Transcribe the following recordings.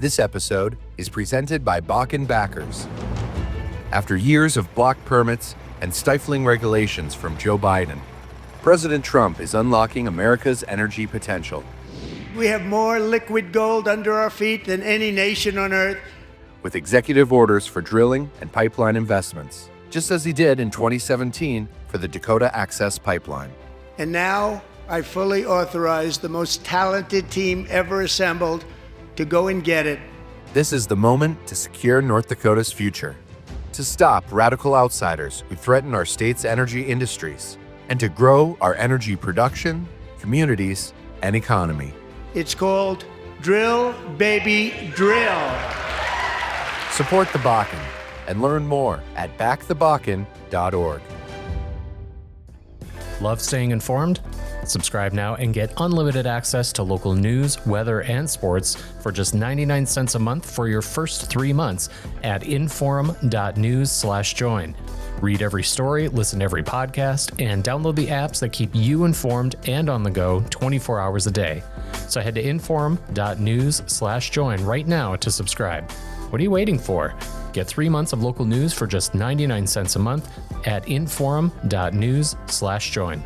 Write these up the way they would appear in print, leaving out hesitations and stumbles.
This episode is presented by Bakken Backers. After years of blocked permits and stifling regulations from Joe Biden, President Trump is unlocking America's energy potential. We have more liquid gold under our feet than any nation on earth. With executive orders for drilling and pipeline investments, just as he did in 2017 for the Dakota Access Pipeline. And now I fully authorize the most talented team ever assembled to go and get it. This is the moment to secure North Dakota's future, to stop radical outsiders who threaten our state's energy industries, and to grow our energy production, communities, and economy. It's called Drill, Baby, Drill. Support the Bakken and learn more at backthebakken.org. Love staying informed? Subscribe now and get unlimited access to local news, weather, and sports for just 99 cents a month for your first 3 months at inforum.news/join. Read every story, listen to every podcast, and download the apps that keep you informed and on the go 24 hours a day. So head to inforum.news/join right now to subscribe. What are you waiting for? Get 3 months of local news for just 99 cents a month at inforum.news/join.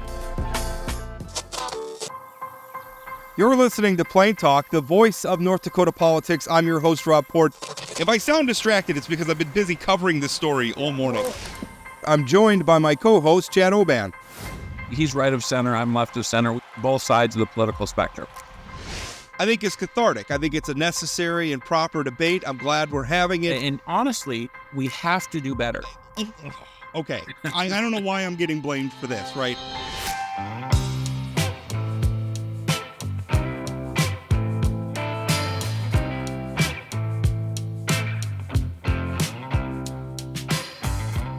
You're listening to Plain Talk, the voice of North Dakota politics. I'm your host, Rob Port. If I sound distracted, it's because I've been busy covering this story all morning. I'm joined by my co-host, Chad Oban. He's right of center, I'm left of center, both sides of the political spectrum. I think it's cathartic. I think it's a necessary and proper debate. I'm glad we're having it. And honestly, we have to do better. Okay, I don't know why I'm getting blamed for this, right?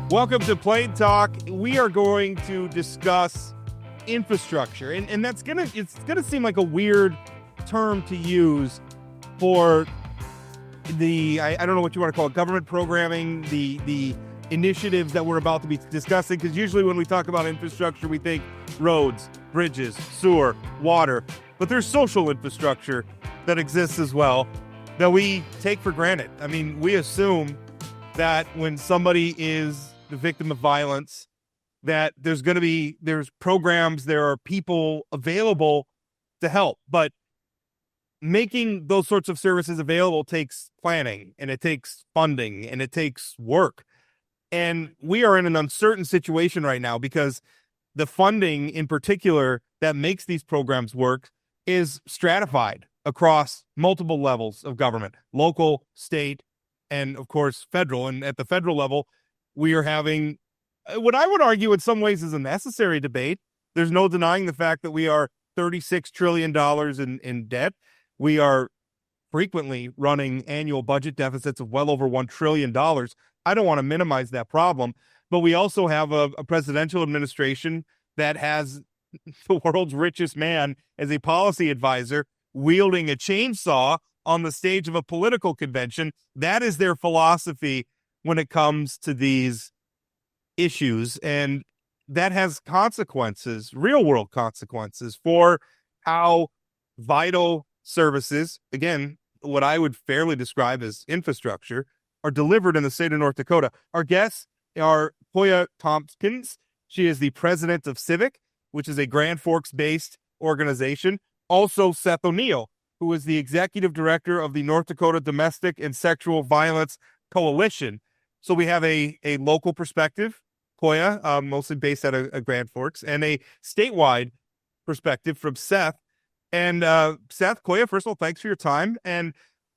Welcome to Plain Talk. We are going to discuss infrastructure, and it's gonna seem like a weird term to use for the I don't know what you want to call it, government programming, the initiatives that we're about to be discussing, because usually when we talk about infrastructure, we think roads, bridges, sewer, water, but there's social infrastructure that exists as well that we take for granted. I mean, we assume that when somebody is the victim of violence, that there's programs, there are people available to help, but making those sorts of services available takes planning, and it takes funding, and it takes work. And we are in an uncertain situation right now because the funding in particular that makes these programs work is stratified across multiple levels of government, local, state, and of course, federal. And at the federal level, we are having what I would argue in some ways is a necessary debate. There's no denying the fact that we are $36 trillion in debt. We are frequently running annual budget deficits of well over $1 trillion. I don't want to minimize that problem, but we also have a presidential administration that has the world's richest man as a policy advisor wielding a chainsaw on the stage of a political convention. That is their philosophy when it comes to these issues, and that has consequences, real world consequences, for how vital services, again, what I would fairly describe as infrastructure, are delivered in the state of North Dakota. Our guests are Coiya Tompkins. She is the president of Civic, which is a Grand Forks-based organization. Also, Seth O'Neill, who is the executive director of the North Dakota Domestic and Sexual Violence Coalition. So we have a local perspective, Coiya, mostly based out of Grand Forks, and a statewide perspective from Seth. And Seth, Coiya, first of all, thanks for your time. And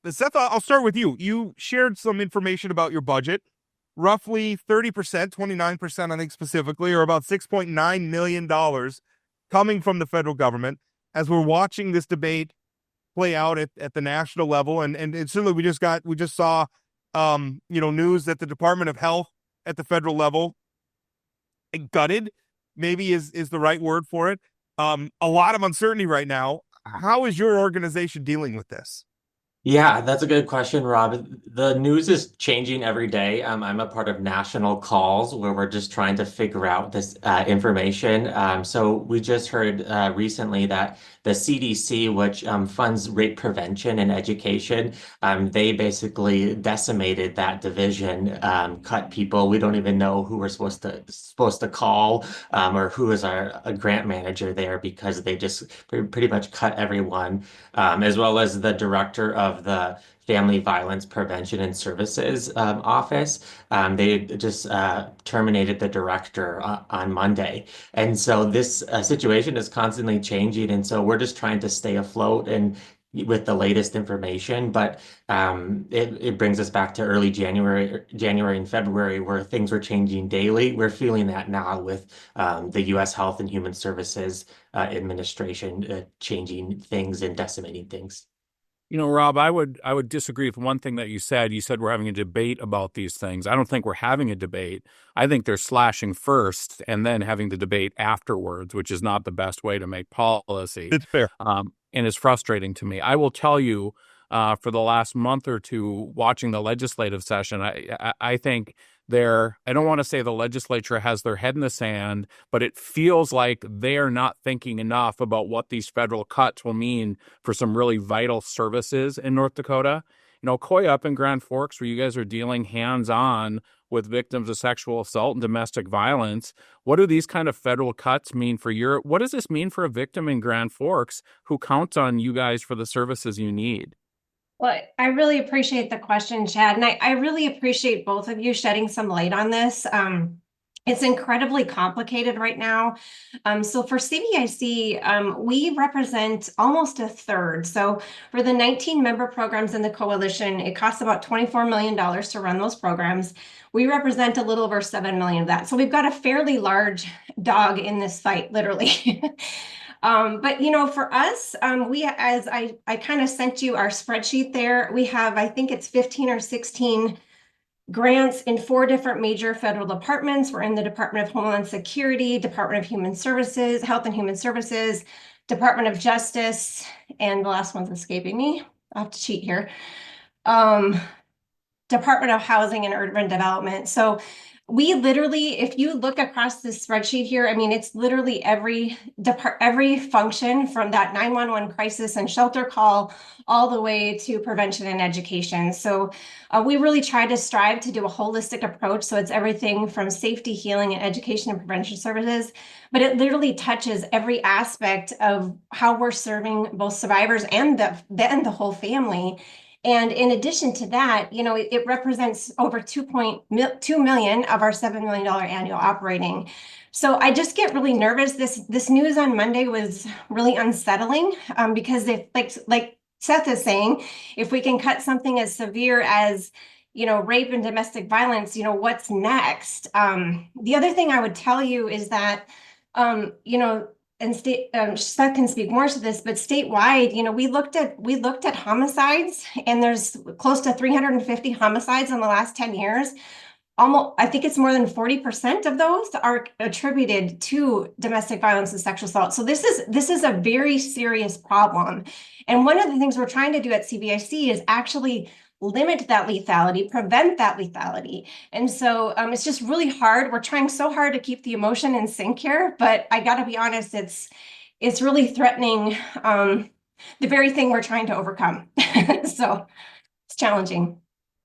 Seth, I'll start with you. You shared some information about your budget. Roughly 30%, 29%, I think specifically, or about $6.9 million coming from the federal government. As we're watching this debate play out at the national level, and certainly we just saw news that the Department of Health at the federal level gutted, maybe is the right word for it. A lot of uncertainty right now. How is your organization dealing with this? Yeah, that's a good question, Rob. The news is changing every day. I'm a part of national calls where we're just trying to figure out this information. So we just heard recently that the CDC, which funds rape prevention and education, they basically decimated that division, cut people. We don't even know who we're supposed to call, or who is our a grant manager there because they just pretty much cut everyone, as well as the director of the Family Violence Prevention and Services office. They just terminated the director on Monday. And so this situation is constantly changing. And so we're just trying to stay afloat and with the latest information. But it brings us back to early January and February, where things were changing daily. We're feeling that now with the U.S. Health and Human Services administration changing things and decimating things. Rob, I would disagree with one thing that you said. You said we're having a debate about these things. I don't think we're having a debate. I think they're slashing first and then having the debate afterwards, which is not the best way to make policy. It's fair. And is frustrating to me. I will tell you, for the last month or two, watching the legislative session, I think I don't want to say the legislature has their head in the sand, but it feels like they are not thinking enough about what these federal cuts will mean for some really vital services in North Dakota. Coiya up in Grand Forks, where you guys are dealing hands-on with victims of sexual assault and domestic violence. What do these kind of federal cuts mean for what does this mean for a victim in Grand Forks who counts on you guys for the services you need? Well, I really appreciate the question, Chad, and I really appreciate both of you shedding some light on this. It's incredibly complicated right now. So for CBIC, we represent almost a third. So for the 19 member programs in the coalition, it costs about $24 million to run those programs. We represent a little over 7 million of that. So we've got a fairly large dog in this fight, literally. But for us, as I kind of sent you our spreadsheet there, we have, I think it's 15 or 16 grants in 4 different major federal departments. We're in the Department of Homeland Security, Department of Human Services, Health and Human Services, Department of Justice, and the last one's escaping me. I'll have to cheat here. Department of Housing and Urban Development. So we literally, if you look across this spreadsheet here, I mean, it's literally every function from that 911 crisis and shelter call all the way to prevention and education. So we really try to strive to do a holistic approach. So it's everything from safety, healing, and education and prevention services, but it literally touches every aspect of how we're serving both survivors and the whole family. And in addition to that, it represents over 2.2 million of our $7 million annual operating. So I just get really nervous. This news on Monday was really unsettling, because if, like Seth is saying, if we can cut something as severe as rape and domestic violence, what's next? The other thing I would tell you is that and Seth can speak more to this, but statewide, we looked at homicides, and there's close to 350 homicides in the last 10 years. Almost, I think it's more than 40% of those are attributed to domestic violence and sexual assault. So this is a very serious problem. And one of the things we're trying to do at CBIC is actually limit that lethality, prevent that lethality. And so it's just really hard. We're trying so hard to keep the emotion in sync here, but I got to be honest, it's really threatening the very thing we're trying to overcome. So it's challenging.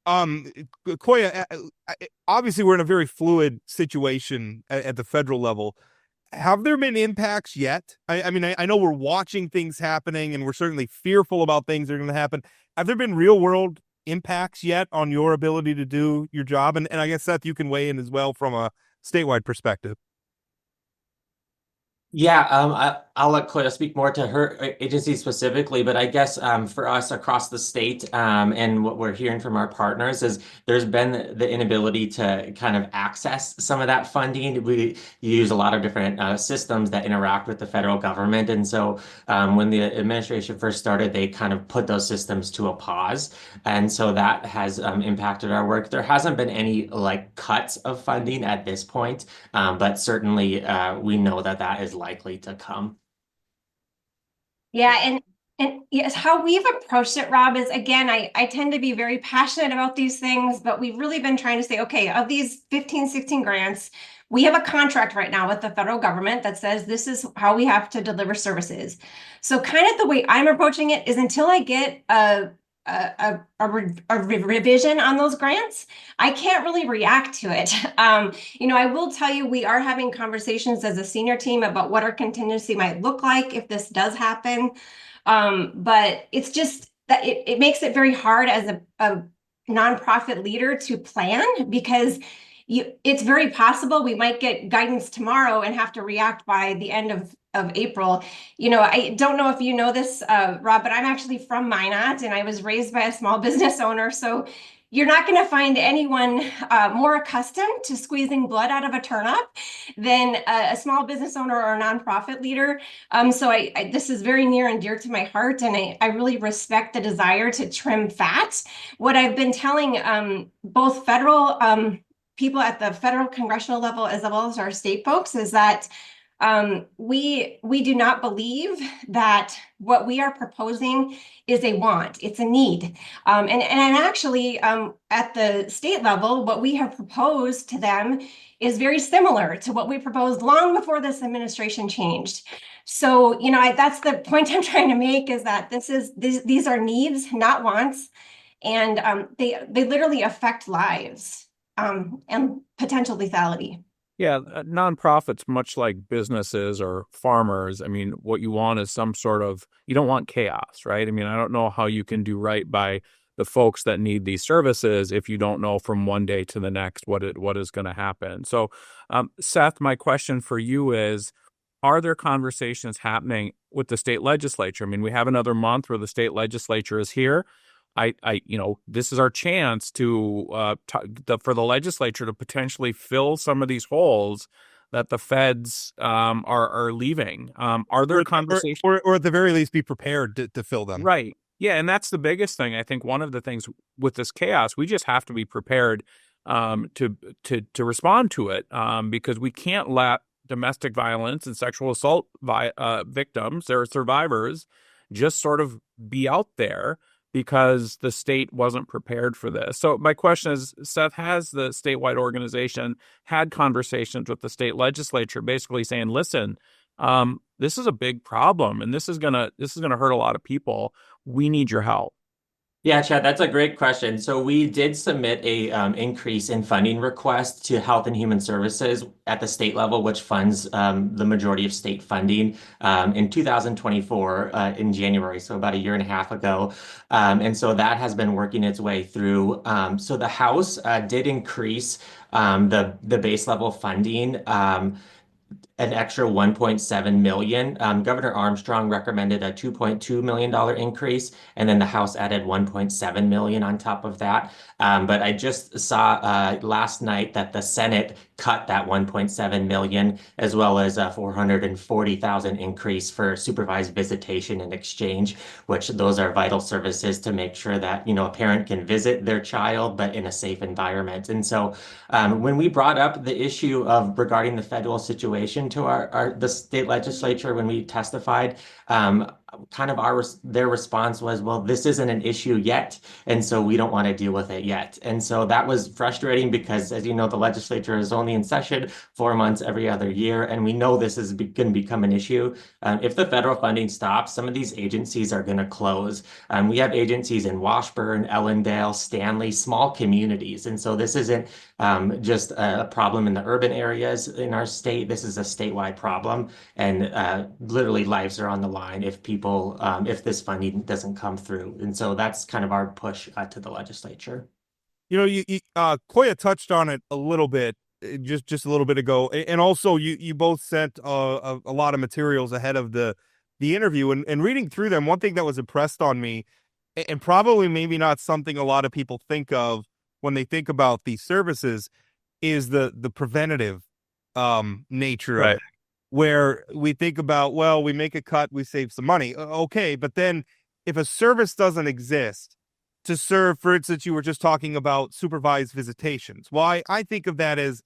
Coiya, obviously we're in a very fluid situation at the federal level. Have there been impacts yet? I mean, I know we're watching things happening, and we're certainly fearful about things that are going to happen. Have there been real world impacts yet on your ability to do your job? And I guess, Seth, you can weigh in as well from a statewide perspective. Yeah, I'll let Coiya speak more to her agency specifically, but I guess for us across the state, and what we're hearing from our partners is there's been the inability to kind of access some of that funding. We use a lot of different systems that interact with the federal government, and so when the administration first started, they kind of put those systems to a pause, and so that has impacted our work. There hasn't been any cuts of funding at this point, but certainly we know that is likely to come. Yeah, And yes, how we've approached it, Rob, is again, I tend to be very passionate about these things, but we've really been trying to say, okay, of these 15, 16 grants, we have a contract right now with the federal government that says this is how we have to deliver services. So kind of the way I'm approaching it is until I get a revision on those grants, I can't really react to it. I will tell you, we are having conversations as a senior team about what our contingency might look like if this does happen. But it's just that it makes it very hard as a nonprofit leader to plan because it's very possible we might get guidance tomorrow and have to react by the end of April. I don't know if you know this, Rob, but I'm actually from Minot and I was raised by a small business owner. So you're not going to find anyone more accustomed to squeezing blood out of a turnip than a small business owner or a nonprofit leader. So this is very near and dear to my heart, and I really respect the desire to trim fat. What I've been telling both federal people at the federal congressional level as well as our state folks is that we do not believe that what we are proposing is a want, it's a need. And actually, at the state level, what we have proposed to them is very similar to what we proposed long before this administration changed. So, that's the point I'm trying to make is that these are needs, not wants. And they literally affect lives and potential lethality. Yeah, nonprofits, much like businesses or farmers, I mean, what you want is you don't want chaos, right? I mean, I don't know how you can do right by the folks that need these services if you don't know from one day to the next what is going to happen. So, Seth, my question for you is, are there conversations happening with the state legislature? I mean, we have another month where the state legislature is here. This is our chance for the legislature to potentially fill some of these holes that the feds are leaving. Are there conversations, or at the very least, be prepared to fill them? Right. Yeah, and that's the biggest thing. I think one of the things with this chaos, we just have to be prepared to respond to it because we can't let domestic violence and sexual assault victims, their survivors, just sort of be out there because the state wasn't prepared for this. So my question is, Seth, has the statewide organization had conversations with the state legislature basically saying, listen, this is a big problem and this is gonna hurt a lot of people. We need your help. Yeah, Chad, that's a great question. So we did submit a increase in funding request to Health and Human Services at the state level, which funds the majority of state funding in 2024 in January, so about a year and a half ago. And so that has been working its way through. So the House did increase the base level funding an extra 1.7 million. Governor Armstrong recommended a $2.2 million increase, and then the House added 1.7 million on top of that. But I just saw last night that the Senate cut that 1.7 million, as well as a 440,000 increase for supervised visitation and exchange, which those are vital services to make sure that, a parent can visit their child, but in a safe environment. And so when we brought up the issue of regarding the federal situation to the state legislature, when we testified, their response was, well, this isn't an issue yet, and so we don't want to deal with it yet. And so that was frustrating because, as you know, the legislature is only in session 4 months every other year, and we know this is going to become an issue. If the federal funding stops, some of these agencies are going to close. We have agencies in Washburn, Ellendale, Stanley, small communities, and so this isn't just a problem in the urban areas in our state. This is a statewide problem, and literally lives are on the line if this funding doesn't come through. And so that's kind of our push to the legislature. Coiya touched on it a little bit, just a little bit ago, and also you both sent a lot of materials ahead of the interview, and reading through them, one thing that was impressed on me, and probably maybe not something a lot of people think of when they think about these services, is the preventative nature of it. Where we think about, well, we make a cut, we save some money. Okay, but then if a service doesn't exist to serve, for instance, you were just talking about supervised visitations. Well, I think of that as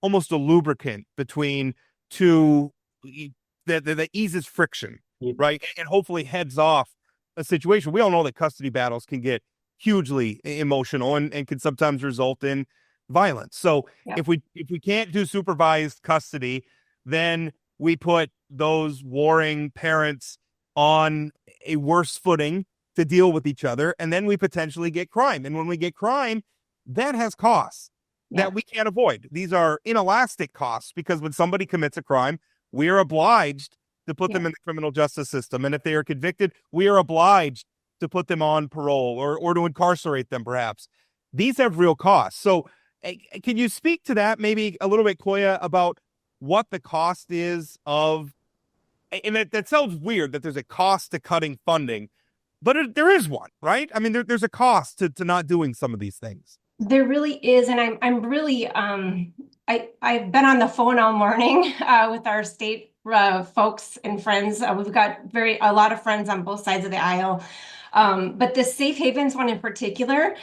almost a lubricant between two that eases friction, right? And hopefully heads off a situation. We all know that custody battles can get hugely emotional and can sometimes result in violence. So Yeah. if we can't do supervised custody, then we put those warring parents on a worse footing to deal with each other, and then we potentially get crime. And when we get crime, that has costs that we can't avoid. These are inelastic costs, because when somebody commits a crime, we are obliged to put them in the criminal justice system. And if they are convicted, we are obliged to put them on parole or to incarcerate them, perhaps. These have real costs. So can you speak to that maybe a little bit, Coiya, about what the cost is of, and that sounds weird that there's a cost to cutting funding, but there is one, right? I mean, there's a cost to not doing some of these things. There really is, and I'm really I've been on the phone all morning with our state folks and friends. We've got a lot of friends on both sides of the aisle. But the safe havens one in particular,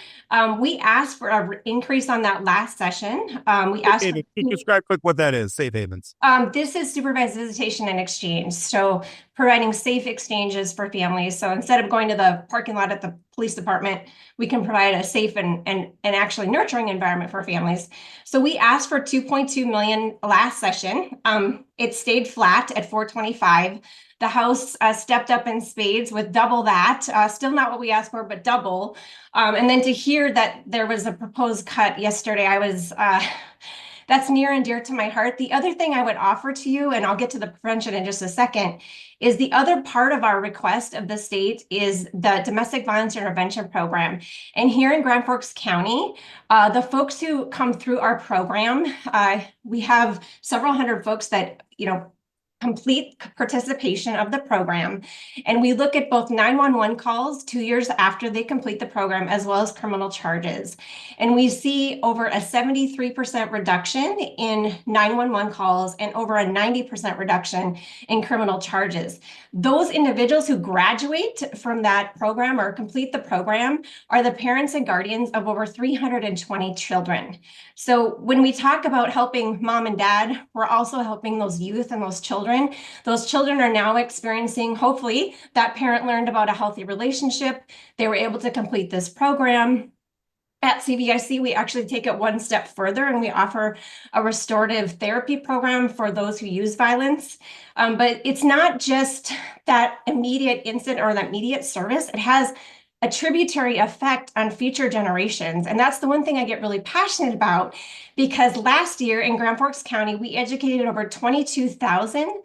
we asked for an increase on that last session. We asked for, describe quick what that is, safe havens. This is supervised visitation and exchange. So providing safe exchanges for families. So instead of going to the parking lot at the police department, we can provide a safe and actually nurturing environment for families. So we asked for 2.2 million last session. It stayed flat at 425. The House stepped up in spades with double that, still not what we asked for, but double. And then to hear that there was a proposed cut yesterday, that's near and dear to my heart. The other thing I would offer to you, and I'll get to the prevention in just a second, is the other part of our request of the state is the domestic violence intervention program. And here in Grand Forks County, the folks who come through our program, we have several hundred folks that, complete participation of the program. And we look at both 911 calls 2 years after they complete the program, as well as criminal charges. And we see over a 73% reduction in 911 calls and over a 90% reduction in criminal charges. Those individuals who graduate from that program or complete the program are the parents and guardians of over 320 children. So when we talk about helping mom and dad, we're also helping those youth and those children. Those children are now experiencing, hopefully, that parent learned about a healthy relationship. They were able to complete this program. At CVIC, we actually take it one step further and we offer a restorative therapy program for those who use violence. But it's not just that immediate incident or that immediate service. It has a tributary effect on future generations. And that's the one thing I get really passionate about, because last year in Grand Forks County, we educated over 22,000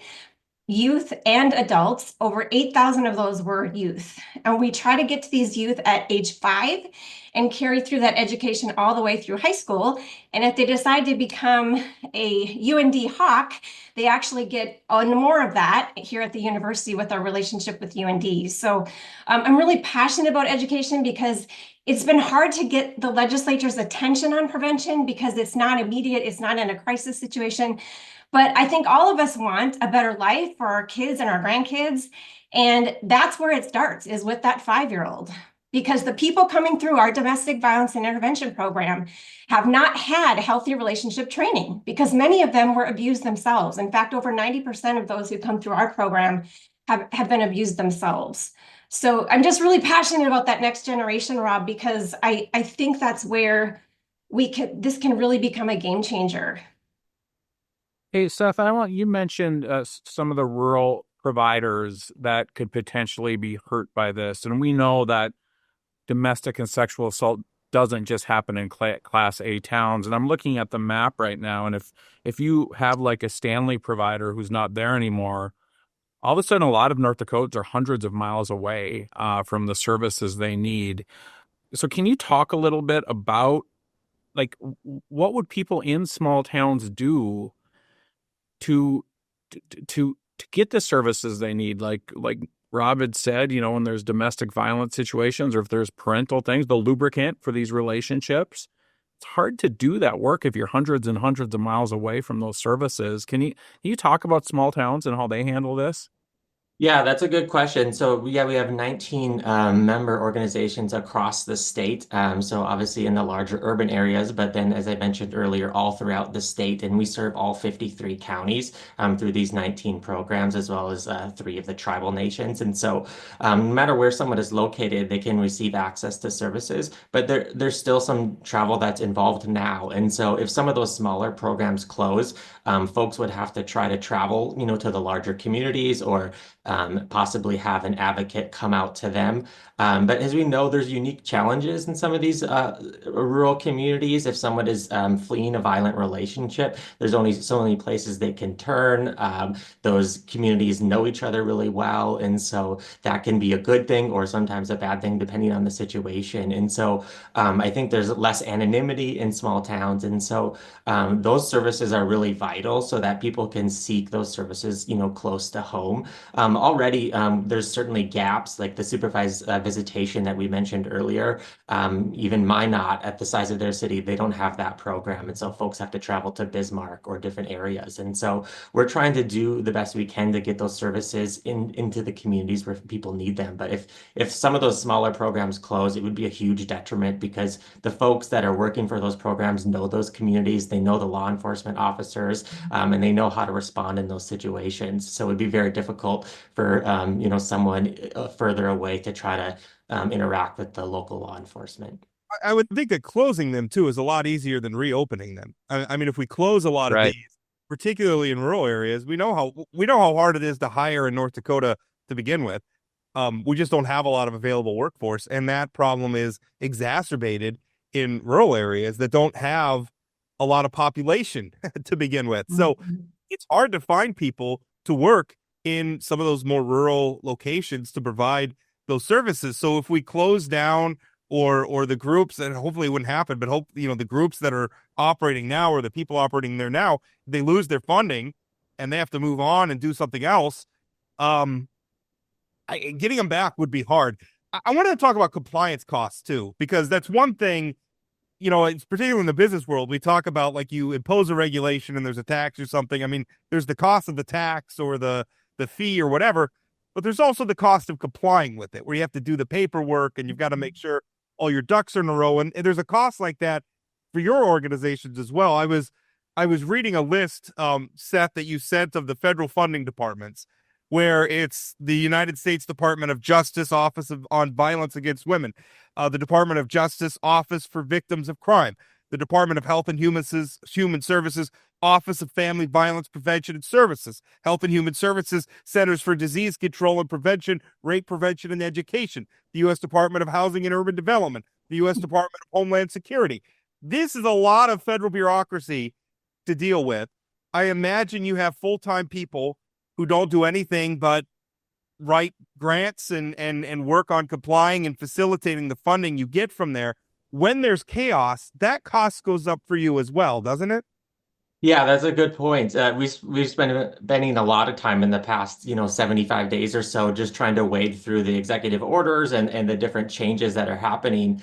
youth and adults. Over 8,000 of those were youth. And we try to get to these youth at age 5 and carry through that education all the way through high school. And if they decide to become a UND Hawk, they actually get more of that here at the university with our relationship with UND. So I'm really passionate about education because it's been hard to get the legislature's attention on prevention because it's not immediate, it's not in a crisis situation. But I think all of us want a better life for our kids and our grandkids. And that's where it starts, is with that 5-year-old. Because the people coming through our domestic violence and intervention program have not had healthy relationship training, because many of them were abused themselves. In fact, over 90% of those who come through our program have been abused themselves. So I'm just really passionate about that next generation, Rob, because I think that's where this can really become a game changer. Hey, Seth, you mentioned some of the rural providers that could potentially be hurt by this. And we know that domestic and sexual assault doesn't just happen in Class A towns. And I'm looking at the map right now. And if you have like a Stanley provider who's not there anymore, all of a sudden a lot of North Dakotans are hundreds of miles away from the services they need. So can you talk a little bit about, like, what would people in small towns do to get the services they need? Like Rob had said, when there's domestic violence situations or if there's parental things, the lubricant for these relationships, it's hard to do that work if you're hundreds and hundreds of miles away from those services. Can you talk about small towns and how they handle this? Yeah, that's a good question. So yeah, we have 19 member organizations across the state. So obviously in the larger urban areas, but then as I mentioned earlier, all throughout the state, and we serve all 53 counties through these 19 programs, as well as three of the tribal nations. And so no matter where someone is located, they can receive access to services, but there's still some travel that's involved now. And so if some of those smaller programs close, folks would have to try to travel, to the larger communities or possibly have an advocate come out to them. But as we know, there's unique challenges in some of these rural communities. If someone is fleeing a violent relationship, there's only so many places they can turn. Those communities know each other really well, and so that can be a good thing or sometimes a bad thing depending on the situation. And so I think there's less anonymity in small towns, and so those services are really vital so that people can seek those services, close to home. Already, there's certainly gaps like the supervised visitation that we mentioned earlier. Even Minot, at the size of their city, they don't have that program. And so folks have to travel to Bismarck or different areas. And so we're trying to do the best we can to get those services into the communities where people need them. But if some of those smaller programs close, it would be a huge detriment because the folks that are working for those programs know those communities, they know the law enforcement officers, and they know how to respond in those situations. So it'd be very difficult for someone further away to try to interact with the local law enforcement. I would think that closing them too is a lot easier than reopening them. I mean, if we close a lot of Right. these, particularly in rural areas, we know how hard it is to hire in North Dakota to begin with. We just don't have a lot of available workforce, and that problem is exacerbated in rural areas that don't have a lot of population to begin with. So it's hard to find people to work in some of those more rural locations to provide those services. So if we close down or the groups, and hopefully it wouldn't happen, but hope the groups that are operating now or the people operating there now, they lose their funding and they have to move on and do something else. Um, Getting them back would be hard. I wanted to talk about compliance costs too, because that's one thing, it's particularly in the business world. We talk about like you impose a regulation and there's a tax or something. I mean, there's the cost of the tax or the fee or whatever, but there's also the cost of complying with it, where you have to do the paperwork and you've got to make sure all your ducks are in a row. And there's a cost like that for your organizations as well. I was reading a list, Seth, that you sent of the federal funding departments, where it's the United States Department of Justice Office on Violence Against Women, the Department of Justice Office for Victims of Crime, the Department of Health and Human Services Office of Family Violence Prevention and Services, Health and Human Services Centers for Disease Control and Prevention, Rape Prevention and Education, the U.S. Department of Housing and Urban Development, the U.S. Department of Homeland Security. This is a lot of federal bureaucracy to deal with. I imagine you have full-time people who don't do anything but write grants and work on complying and facilitating the funding you get from there. When there's chaos, that cost goes up for you as well, doesn't it? Yeah, that's a good point. We've spending a lot of time in the past, 75 days or so, just trying to wade through the executive orders and the different changes that are happening,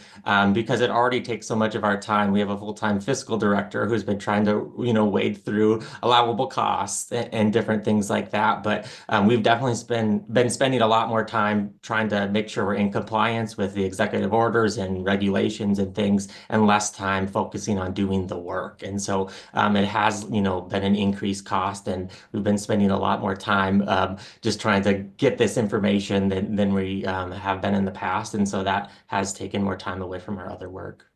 because it already takes so much of our time. We have a full-time fiscal director who's been trying to, wade through allowable costs and different things like that. But we've definitely been spending a lot more time trying to make sure we're in compliance with the executive orders and regulations and things, and less time focusing on doing the work. And so it has, been an increased cost, and we've been spending a lot more time just trying to get this information than we have been in the past. And so that has taken more time away from our other work.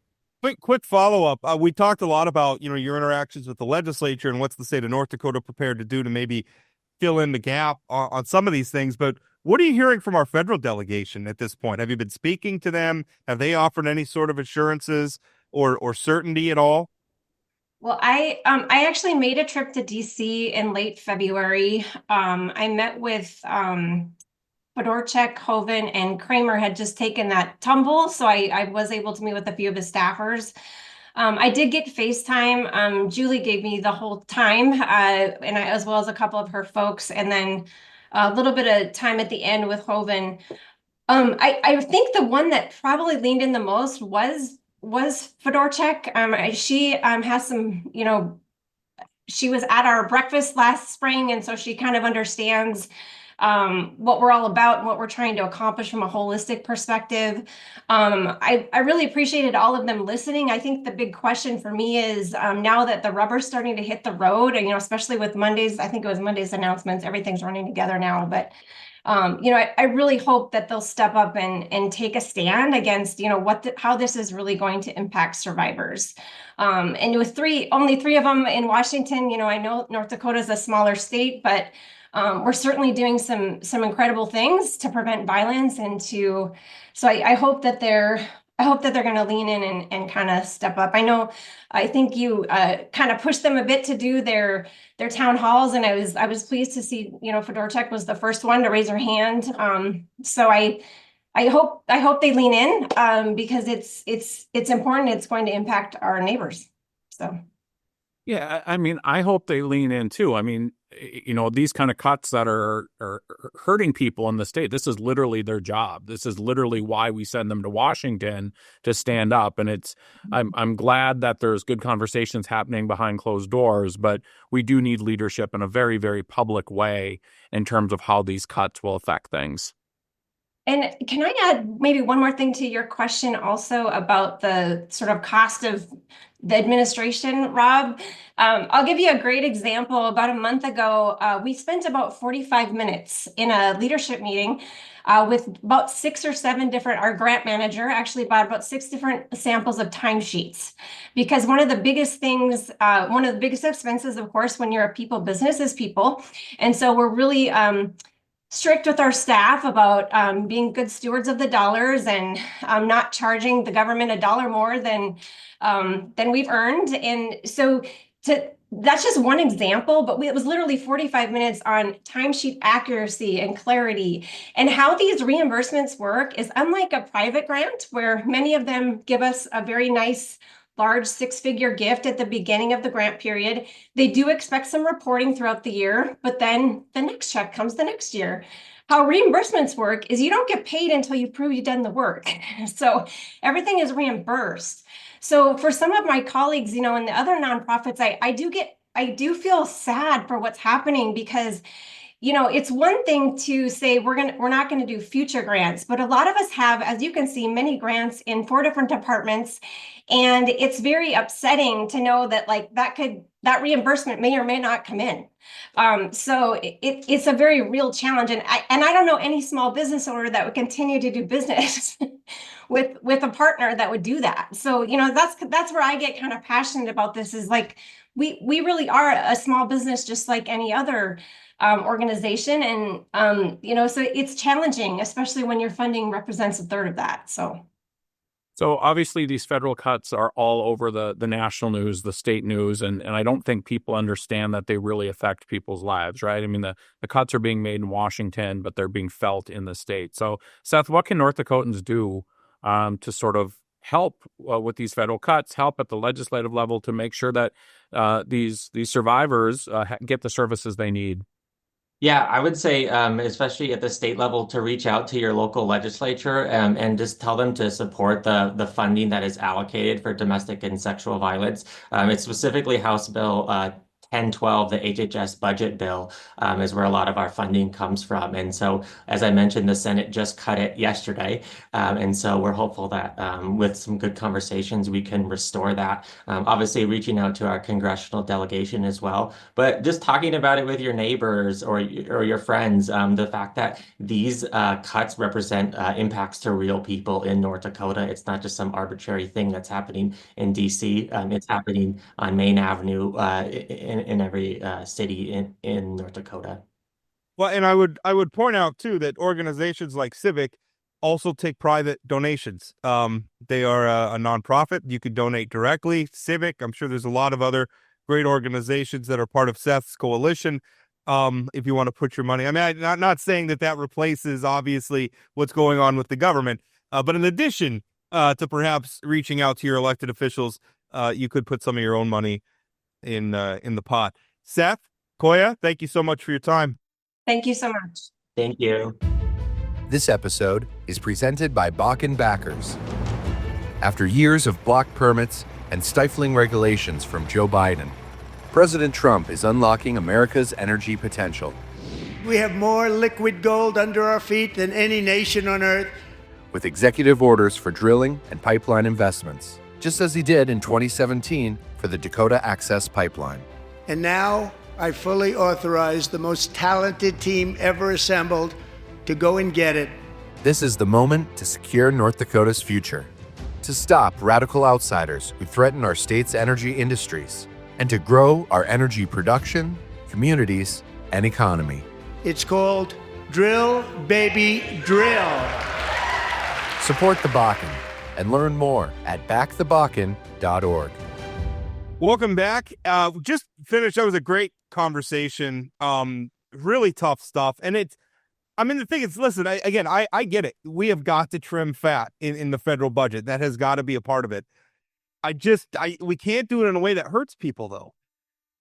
Quick follow-up. We talked a lot about, your interactions with the legislature and what's the state of North Dakota prepared to do to maybe fill in the gap on some of these things. But what are you hearing from our federal delegation at this point? Have you been speaking to them? Have they offered any sort of assurances or certainty at all? Well, I actually made a trip to DC in late February. I met with Fedorchak, Hoven, and Kramer had just taken that tumble, so I was able to meet with a few of his staffers. I did get FaceTime. Julie gave me the whole time, and as well as a couple of her folks, and then a little bit of time at the end with Hoven. I think the one that probably leaned in the most was Fedorchak. She has some, she was at our breakfast last spring, and so she kind of understands what we're all about and what we're trying to accomplish from a holistic perspective. I really appreciated all of them listening. I think the big question for me is now that the rubber's starting to hit the road, and especially with Monday's, I think it was Monday's announcements, everything's running together now, but I really hope that they'll step up and take a stand against, how this is really going to impact survivors. And with only three of them in Washington, I know North Dakota is a smaller state, but we're certainly doing some incredible things to prevent violence so I hope that they're going to lean in and kind of step up. I think you kind of pushed them a bit to do their town halls, and I was pleased to see, Fedorchak was the first one to raise her hand. So I hope they lean in because it's important. It's going to impact our neighbors. So. Yeah, I mean, I hope they lean in too. I mean, these kind of cuts that are hurting people in the state, this is literally their job. This is literally why we send them to Washington to stand up. And I'm glad that there's good conversations happening behind closed doors, but we do need leadership in a very, very public way in terms of how these cuts will affect things. And can I add maybe one more thing to your question also about the sort of cost of the administration, Rob? I'll give you a great example. About a month ago, we spent about 45 minutes in a leadership meeting with about 6 or 7 different, our grant manager actually bought about 6 different samples of timesheets. Because one of the biggest expenses, of course, when you're a people business is people. And so we're really strict with our staff about being good stewards of the dollars and not charging the government $1 more than we've earned. And so that's just one example, but it was literally 45 minutes on timesheet accuracy and clarity. And how these reimbursements work is unlike a private grant, where many of them give us a very nice large 6-figure gift at the beginning of the grant period. They do expect some reporting throughout the year, but then the next check comes the next year. How reimbursements work is you don't get paid until you prove you've done the work. So everything is reimbursed. So for some of my colleagues, in the other nonprofits, I do feel sad for what's happening because it's one thing to say we're not going to do future grants, but a lot of us have, as you can see, many grants in 4 different departments. And it's very upsetting to know that that reimbursement may or may not come in. So it's a very real challenge. And I don't know any small business owner that would continue to do business with a partner that would do that. So, that's where I get kind of passionate about this is we really are a small business just like any other organization. And, so it's challenging, especially when your funding represents 1/3 of that. So obviously these federal cuts are all over the national news, the state news, and I don't think people understand that they really affect people's lives, right? I mean, the cuts are being made in Washington, but they're being felt in the state. So Seth, what can North Dakotans do to sort of help with these federal cuts, help at the legislative level to make sure that these survivors get the services they need? Yeah, I would say, especially at the state level, to reach out to your local legislature and just tell them to support the funding that is allocated for domestic and sexual violence. It's specifically House Bill 1012, the HHS budget bill, is where a lot of our funding comes from. And so, as I mentioned, the Senate just cut it yesterday. And so we're hopeful that with some good conversations, we can restore that. Obviously, reaching out to our congressional delegation as well. But just talking about it with your neighbors or your friends, the fact that these cuts represent impacts to real people in North Dakota. It's not just some arbitrary thing that's happening in DC. It's happening on Main Avenue in every city in North Dakota. Well, and I would point out too that organizations like Civic also take private donations. They are a nonprofit. You could donate directly. Civic, I'm sure there's a lot of other great organizations that are part of Seth's coalition. If you want to put your money, I mean, I'm not saying that replaces obviously what's going on with the government, but in addition to perhaps reaching out to your elected officials, you could put some of your own money in the pot. Seth, Coiya, thank you so much for your time. Thank you so much. Thank you. This episode is presented by Bakken Backers. After years of blocked permits and stifling regulations from Joe Biden, President Trump is unlocking America's energy potential. We have more liquid gold under our feet than any nation on earth. With executive orders for drilling and pipeline investments, just as he did in 2017 for the Dakota Access Pipeline. And now I fully authorize the most talented team ever assembled to go and get it. This is the moment to secure North Dakota's future, to stop radical outsiders who threaten our state's energy industries, and to grow our energy production, communities, and economy. It's called Drill, Baby, Drill. Support the Bakken and learn more at backthebakken.org. Welcome back. Just finished. That was a great conversation. Really tough stuff. And the thing is, listen, I get it. We have got to trim fat in the federal budget. That has got to be a part of it. We can't do it in a way that hurts people, though.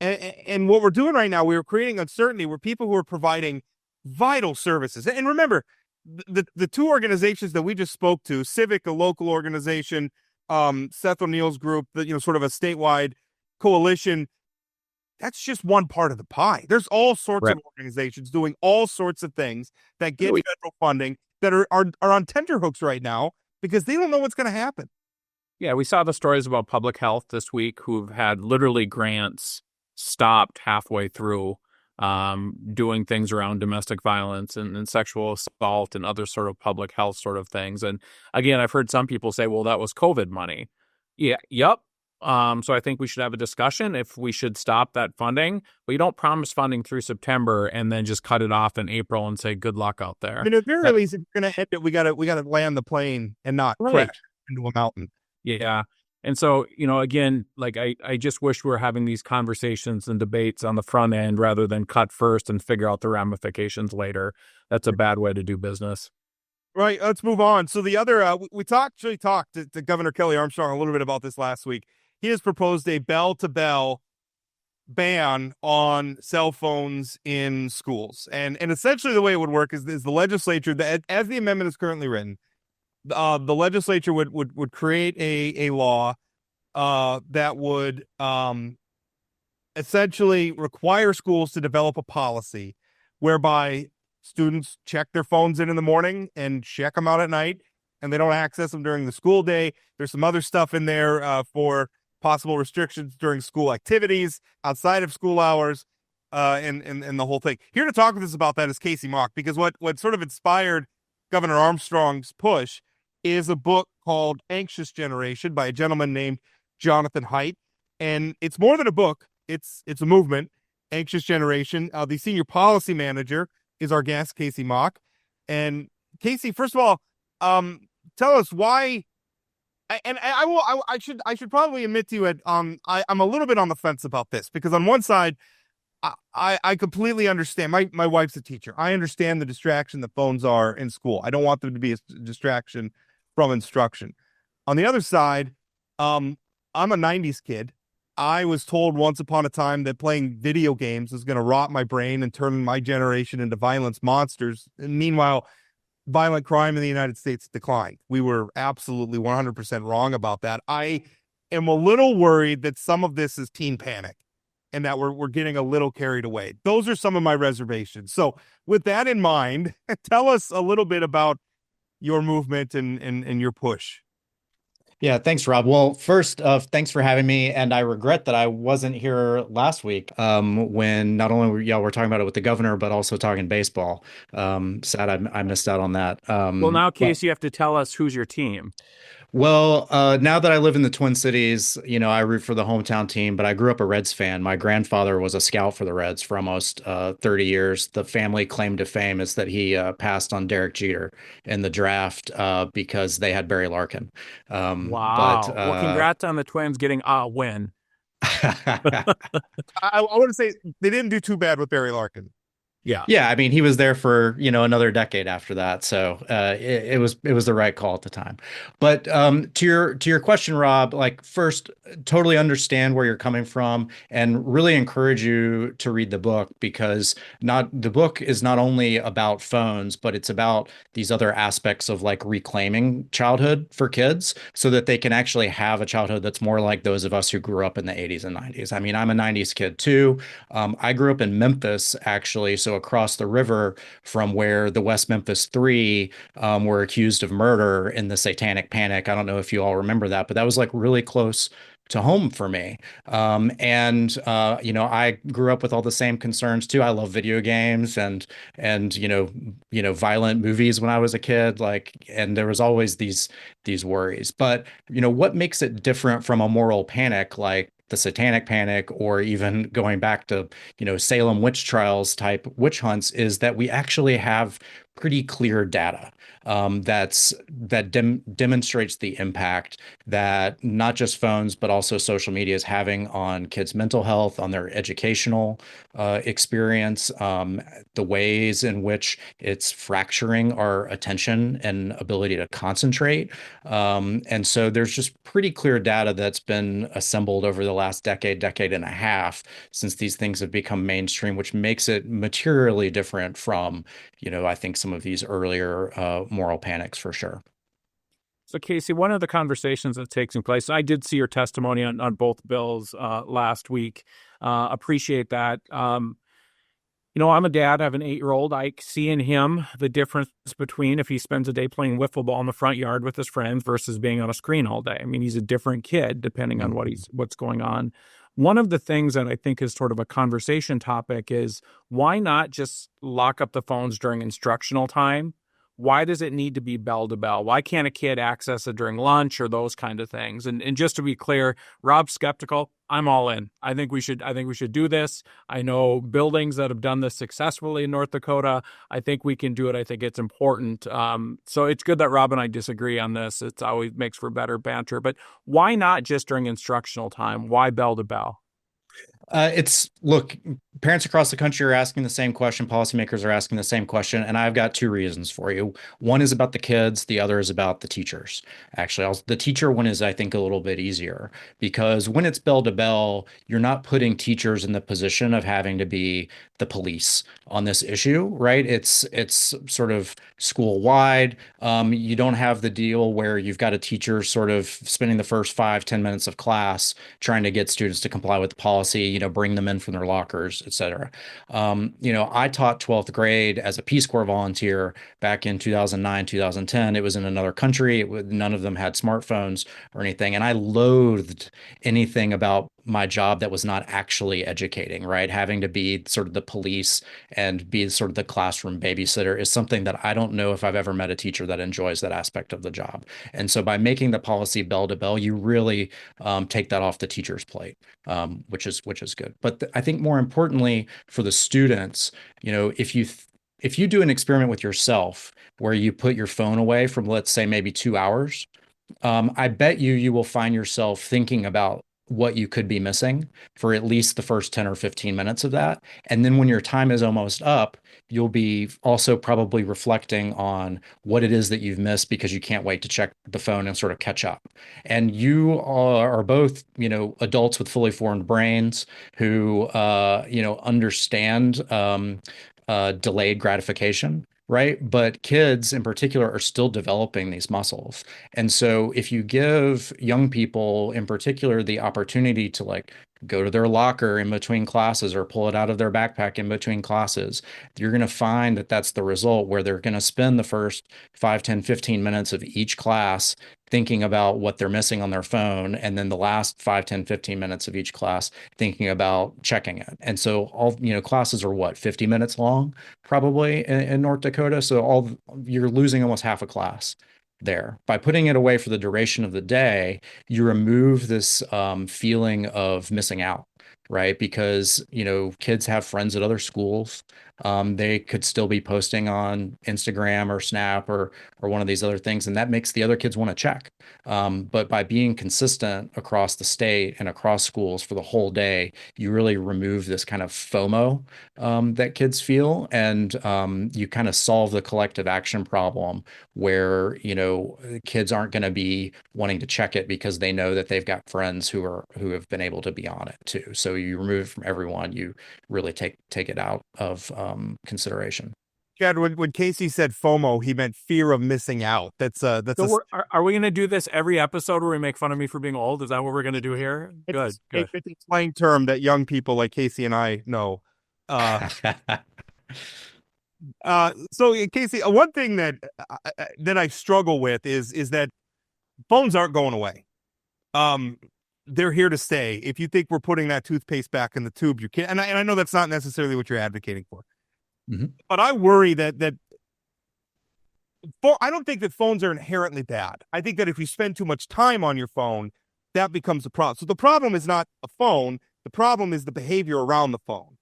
And what we're doing right now, we're creating uncertainty where people who are providing vital services. And remember, the two organizations that we just spoke to, Civic, a local organization, Seth O'Neill's group, sort of a statewide coalition, that's just one part of the pie. There's all sorts of organizations doing all sorts of things that get federal funding that are on tenterhooks right now because they don't know what's going to happen. Yeah, we saw the stories about public health this week who've had literally grants stopped halfway through doing things around domestic violence and sexual assault and other sort of public health sort of things. And again, I've heard some people say, well, that was COVID money. Yeah, yep. So I think we should have a discussion if we should stop that funding, but you don't promise funding through September and then just cut it off in April and say, good luck out there. I mean, at the very least, if you're going to end it, we got to land the plane and not crash into a mountain. Yeah. And so, again, like I just wish we were having these conversations and debates on the front end rather than cut first and figure out the ramifications later. That's a bad way to do business. Right. Let's move on. So the other, we talked to Governor Kelly Armstrong a little bit about this last week. He has proposed a bell-to-bell ban on cell phones in schools. And essentially the way it would work is the legislature, as the amendment is currently written, the legislature would create a law that would essentially require schools to develop a policy whereby students check their phones in the morning and check them out at night, and they don't access them during the school day. There's some other stuff in there for possible restrictions during school activities, outside of school hours, and the whole thing. Here to talk with us about that is Casey Mock, because what sort of inspired Governor Armstrong's push is a book called Anxious Generation by a gentleman named Jonathan Haidt. And it's more than a book. It's a movement, Anxious Generation. The senior policy manager is our guest, Casey Mock. And Casey, first of all, tell us why. I should probably admit to you, I'm a little bit on the fence about this, because on one side, I completely understand. My wife's a teacher. I understand the distraction that phones are in school. I don't want them to be a distraction from instruction. On the other side, I'm a 90s kid. I was told once upon a time that playing video games is going to rot my brain and turn my generation into violence monsters. And meanwhile, violent crime in the United States declined. We were absolutely 100% wrong about that. I am a little worried that some of this is teen panic and that we're getting a little carried away. Those are some of my reservations. So with that in mind, tell us a little bit about your movement and your push. Yeah, thanks, Rob. Well, first, thanks for having me. And I regret that I wasn't here last week when not only we're talking about it with the governor, but also talking baseball. Sad I missed out on that. Well, now, Casey, you have to tell us who's your team. Well, now that I live in the Twin Cities, I root for the hometown team, but I grew up a Reds fan. My grandfather was a scout for the Reds for almost 30 years. The family claim to fame is that he passed on Derek Jeter in the draft because they had Barry Larkin. Wow. Well, congrats on the Twins getting a win. I want to say they didn't do too bad with Barry Larkin. Yeah. I mean, he was there for, another decade after that. So it was the right call at the time. But to your question, Rob, first, totally understand where you're coming from and really encourage you to read the book, because the book is not only about phones, but it's about these other aspects of reclaiming childhood for kids so that they can actually have a childhood that's more like those of us who grew up in the 80s and 90s. I mean, I'm a 90s kid too. I grew up in Memphis, actually. So so across the river from where the West Memphis Three were accused of murder in the Satanic Panic. I don't know if you all remember that, but that was like really close to home for me. You know, I grew up with all the same concerns too. I love video games and violent movies when I was a kid, like, and there was always these worries. But, you know, what makes it different from a moral panic like the Satanic Panic, or even going back to, you know, Salem witch trials type witch hunts, is that we actually have pretty clear data that demonstrates the impact that not just phones but also social media is having on kids' mental health, on their educational experience, the ways in which it's fracturing our attention and ability to concentrate. And so there's just pretty clear data that's been assembled over the last decade and a half since these things have become mainstream, which makes it materially different from, you know, I think some of these earlier moral panics for sure. So, Casey, one of the conversations that's taking place, I did see your testimony on both bills last week. Appreciate that. You know, I'm a dad. I have an 8-year-old. I see in him the difference between if he spends a day playing wiffle ball in the front yard with his friends versus being on a screen all day. I mean, he's a different kid depending on what's going on. One of the things that I think is sort of a conversation topic is, why not just lock up the phones during instructional time? Why does it need to be bell to bell? Why can't a kid access it during lunch or those kind of things? And just to be clear, Rob's skeptical. I'm all in. I think we should do this. I know buildings that have done this successfully in North Dakota. I think we can do it. I think it's important. So it's good that Rob and I disagree on this. It's always makes for better banter. But why not just during instructional time? Why bell to bell? Look, parents across the country are asking the same question. Policymakers are asking the same question. And I've got two reasons for you. One is about the kids. The other is about the teachers. Actually, the teacher one is, I think, a little bit easier, because when it's bell to bell, you're not putting teachers in the position of having to be the police on this issue, right? It's sort of school wide. You don't have the deal where you've got a teacher sort of spending the first 5-10 minutes of class trying to get students to comply with the policy, you know, bring them in from their lockers, et cetera. You know, I taught 12th grade as a Peace Corps volunteer back in 2009, 2010. It was in another country. None of them had smartphones or anything. And I loathed anything about my job that was not actually educating, right? Having to be sort of the police and be sort of the classroom babysitter is something that I don't know if I've ever met a teacher that enjoys that aspect of the job. And so by making the policy bell to bell, you really take that off the teacher's plate, which is good. But I think more importantly for the students, you know, if you do an experiment with yourself where you put your phone away from, let's say, maybe 2 hours, I bet you will find yourself thinking about what you could be missing for at least the first 10 or 15 minutes of that. And then when your time is almost up, you'll be also probably reflecting on what it is that you've missed because you can't wait to check the phone and sort of catch up. And you are both, you know, adults with fully formed brains who, you know, understand delayed gratification. Right. But kids in particular are still developing these muscles. And so if you give young people in particular the opportunity to like go to their locker in between classes or pull it out of their backpack in between classes, you're going to find that that's the result, where they're going to spend the first 5, 10, 15 minutes of each class thinking about what they're missing on their phone, and then the last 5, 10, 15 minutes of each class thinking about checking it. And so all, you know, classes are what, 50 minutes long probably in North Dakota. So you're losing almost half a class there. By putting it away for the duration of the day, you remove this feeling of missing out, right? Because, you know, kids have friends at other schools. They could still be posting on Instagram or Snap or one of these other things, and that makes the other kids want to check. But by being consistent across the state and across schools for the whole day, you really remove this kind of FOMO that kids feel, and you kind of solve the collective action problem where, you know, kids aren't going to be wanting to check it because they know that they've got friends who have been able to be on it too. So you remove it from everyone. You really take it out of consideration. Chad, when Casey said FOMO, he meant fear of missing out. So are we going to do this every episode where we make fun of me for being old? Is that what we're going to do here? Good. It's a slang term that young people like Casey and I know. So Casey, one thing that I struggle with is that phones aren't going away. Um, they're here to stay. If you think we're putting that toothpaste back in the tube, you can't. And I know that's not necessarily what you're advocating for, but I worry that I don't think that phones are inherently bad. I think that if you spend too much time on your phone, that becomes a problem. So the problem is not a phone. The problem is the behavior around the phone.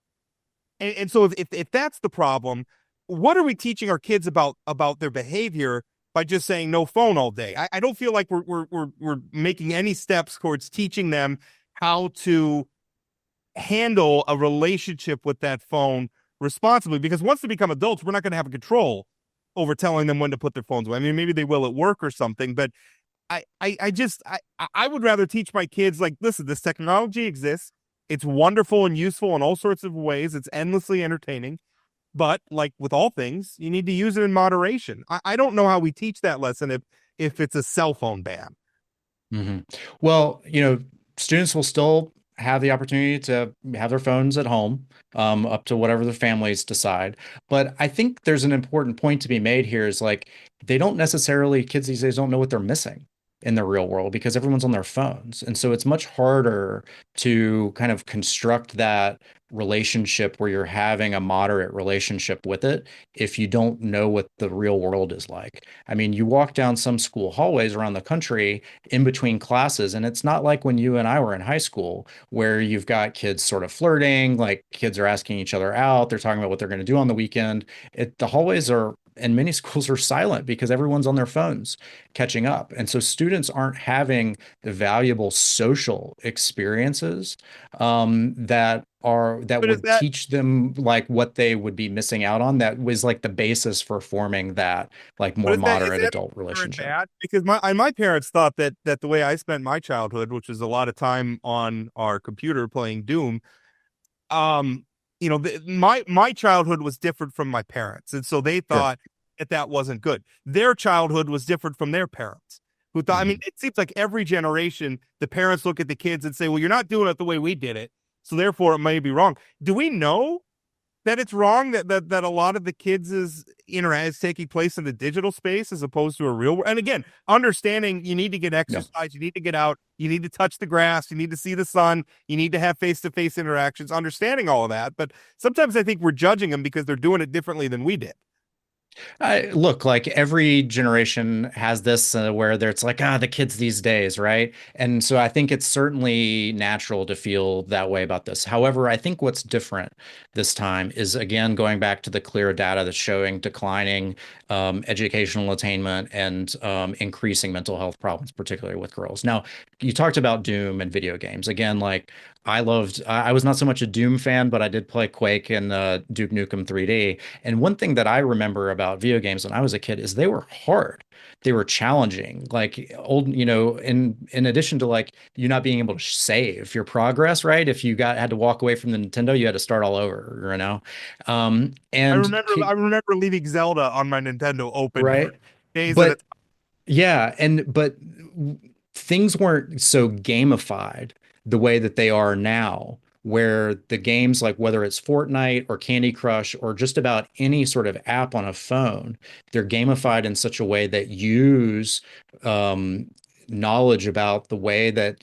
And so if that's the problem, what are we teaching our kids about their behavior by just saying no phone all day? I don't feel like we're making any steps towards teaching them how to handle a relationship with that phone responsibly. Because once they become adults, we're not going to have control over telling them when to put their phones away. I mean, maybe they will at work or something, but I would rather teach my kids, like, listen, this technology exists. It's wonderful and useful in all sorts of ways. It's endlessly entertaining. But like with all things, you need to use it in moderation. I don't know how we teach that lesson if it's a cell phone ban. Well, students will still have the opportunity to have their phones at home, up to whatever the families decide. But I think there's an important point to be made here is like, kids these days don't know what they're missing in the real world because everyone's on their phones. And so it's much harder to kind of construct that relationship where you're having a moderate relationship with it if you don't know what the real world is like. I mean, you walk down some school hallways around the country in between classes, and it's not like when you and I were in high school where you've got kids sort of flirting, like kids are asking each other out, they're talking about what they're going to do on the weekend. The hallways are and many schools are silent because everyone's on their phones catching up. And so students aren't having the valuable social experiences that would teach them like what they would be missing out on. That was like the basis for forming that like more moderate adult relationship. Bad? Because my parents thought that the way I spent my childhood, which was a lot of time on our computer playing Doom, my childhood was different from my parents. And so they thought that wasn't good. Their childhood was different from their parents who thought, I mean, it seems like every generation, the parents look at the kids and say, well, you're not doing it the way we did it. So therefore it may be wrong. Do we know that it's wrong that a lot of the kids is taking place in the digital space as opposed to a real world? And again, understanding you need to get exercise, you need to get out, you need to touch the grass, you need to see the sun, you need to have face-to-face interactions, understanding all of that. But sometimes I think we're judging them because they're doing it differently than we did. Look, like every generation has this where it's like, the kids these days, right? And so I think it's certainly natural to feel that way about this. However, I think what's different this time is, again, going back to the clear data that's showing declining educational attainment and increasing mental health problems, particularly with girls. Now, you talked about Doom and video games. Again, like I was not so much a Doom fan, but I did play Quake and Duke Nukem 3D. And one thing that I remember about video games when I was a kid is they were hard. They were challenging, like in addition to like you not being able to save your progress, right? If you had to walk away from the Nintendo, you had to start all over, And I remember leaving Zelda on my Nintendo open right? for days But at a time. yeah, but things weren't so gamified the way that they are now, where the games, like whether it's Fortnite or Candy Crush or just about any sort of app on a phone, they're gamified in such a way that use knowledge about the way that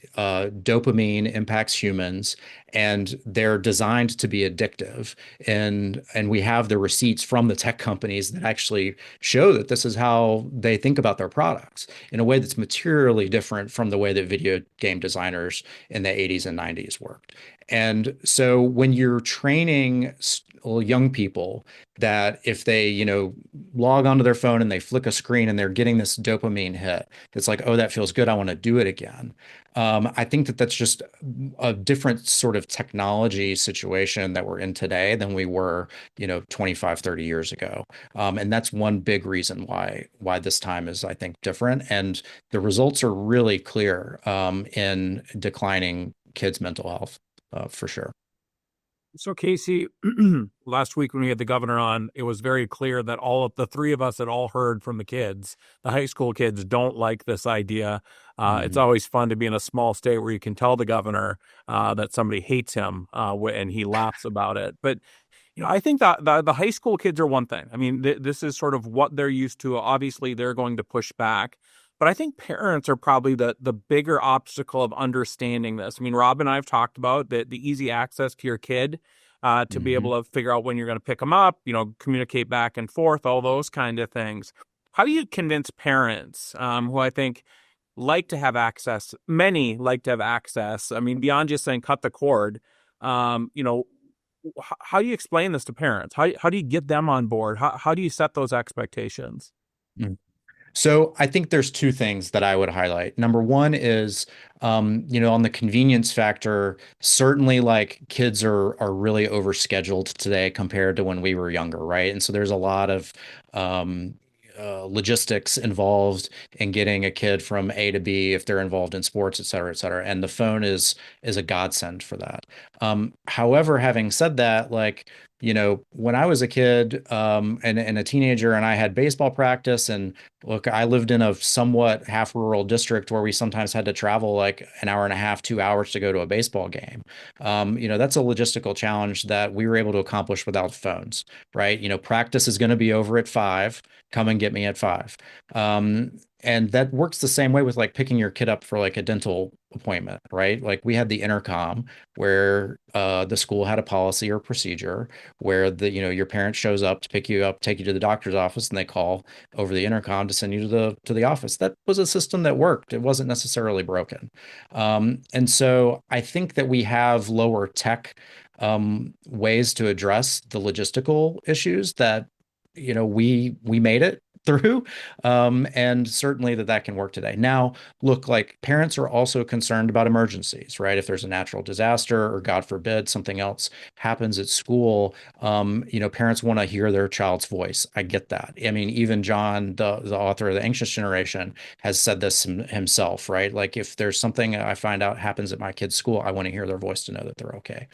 dopamine impacts humans, and they're designed to be addictive. And we have the receipts from the tech companies that actually show that this is how they think about their products in a way that's materially different from the way that video game designers in the 80s and 90s worked. And so when you're training young people that if they, log onto their phone and they flick a screen and they're getting this dopamine hit, it's like, oh, that feels good, I want to do it again. I think that's just a different sort of technology situation that we're in today than we were, 25, 30 years ago. And that's one big reason why this time is, I think, different. And the results are really clear in declining kids' mental health. For sure. So Casey, last week when we had the governor on, it was very clear that all of the three of us had all heard from the kids. The high school kids don't like this idea. It's always fun to be in a small state where you can tell the governor that somebody hates him and he laughs about it. But I think that the high school kids are one thing. I mean, this is sort of what they're used to. Obviously, they're going to push back. But I think parents are probably the bigger obstacle of understanding this. I mean, Rob and I have talked about the easy access to your kid to be able to figure out when you're going to pick them up, communicate back and forth, all those kind of things. How do you convince parents who I think like to have access? Many like to have access. I mean, beyond just saying cut the cord, how do you explain this to parents? How do you get them on board? How do you set those expectations? So I think there's two things that I would highlight. Number one is, on the convenience factor, certainly like kids are really overscheduled today compared to when we were younger, right? And so there's a lot of logistics involved in getting a kid from A to B if they're involved in sports, et cetera, et cetera. And the phone is a godsend for that. However, having said that, like, when I was a kid and a teenager and I had baseball practice, and look, I lived in a somewhat half rural district where we sometimes had to travel like an hour and a half, 2 hours to go to a baseball game. That's a logistical challenge that we were able to accomplish without phones, right? Practice is going to be over at 5. Come and get me at 5. And that works the same way with like picking your kid up for like a dental appointment, right? Like we had the intercom where the school had a policy or procedure where your parent shows up to pick you up, take you to the doctor's office, and they call over the intercom to send you to the office. That was a system that worked. It wasn't necessarily broken. And so I think that we have lower tech ways to address the logistical issues that we made it through. And certainly that can work today. Now, look, like parents are also concerned about emergencies, right? If there's a natural disaster or God forbid, something else happens at school, parents want to hear their child's voice. I get that. I mean, even John, the author of The Anxious Generation, has said this himself, right? Like if there's something I find out happens at my kid's school, I want to hear their voice to know that they're okay.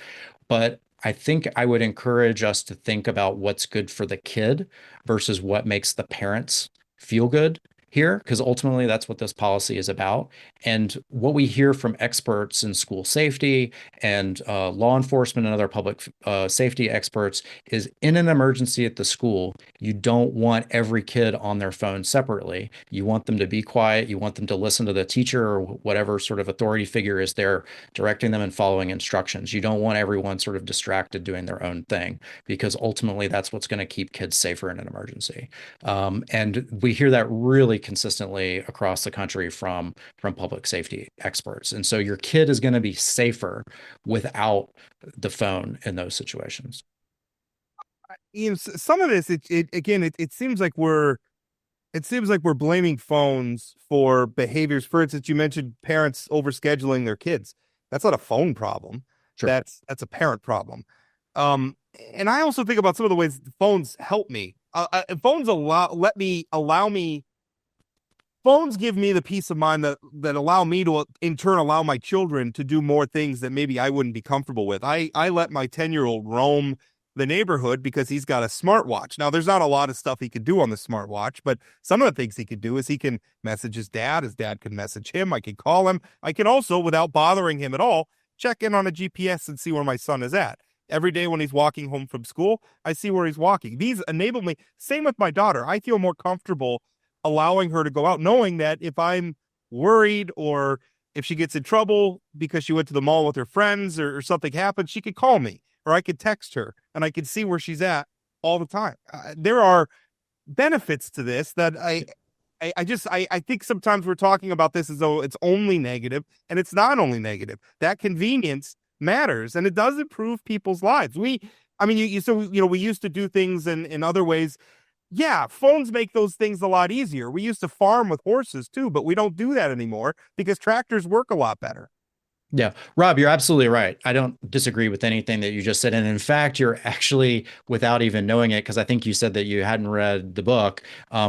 But I think I would encourage us to think about what's good for the kid versus what makes the parents feel good here, because ultimately that's what this policy is about. And what we hear from experts in school safety and law enforcement and other public safety experts is in an emergency at the school, you don't want every kid on their phone separately. You want them to be quiet. You want them to listen to the teacher or whatever sort of authority figure is there directing them and following instructions. You don't want everyone sort of distracted doing their own thing, because ultimately that's what's going to keep kids safer in an emergency. And we hear that really consistently across the country from public safety experts. And so your kid is going to be safer without the phone in those situations. Some of this, it seems like we're blaming phones for behaviors. For instance, you mentioned parents overscheduling their kids. That's not a phone problem. Sure. That's a parent problem. And I also think about some of the ways phones help me. Phones give me the peace of mind that allow me to in turn allow my children to do more things that maybe I wouldn't be comfortable with. I let my 10-year-old roam the neighborhood because he's got a smartwatch. Now, there's not a lot of stuff he could do on the smartwatch, but some of the things he could do is he can message his dad can message him, I can call him. I can also, without bothering him at all, check in on a GPS and see where my son is at. Every day when he's walking home from school, I see where he's walking. These enable me. Same with my daughter. I feel more comfortable allowing her to go out, knowing that if I'm worried or if she gets in trouble because she went to the mall with her friends or something happened, she could call me or I could text her and I could see where she's at all the time. There are benefits to this that I think sometimes we're talking about this as though it's only negative, and it's not only negative. That convenience matters, and it does improve people's lives. We used to do things in other ways. Yeah, phones make those things a lot easier. We used to farm with horses too, but we don't do that anymore because tractors work a lot better. Yeah, Rob, you're absolutely right. I don't disagree with anything that you just said. And in fact, you're actually, without even knowing it, because I think you said that you hadn't read the book,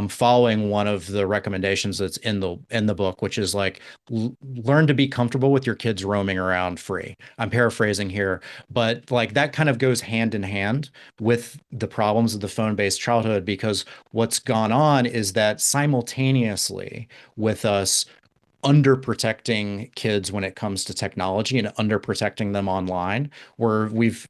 following one of the recommendations that's in the book, which is like learn to be comfortable with your kids roaming around free. I'm paraphrasing here, but like that kind of goes hand in hand with the problems of the phone-based childhood, because what's gone on is that simultaneously with us underprotecting kids when it comes to technology and underprotecting them online, where we've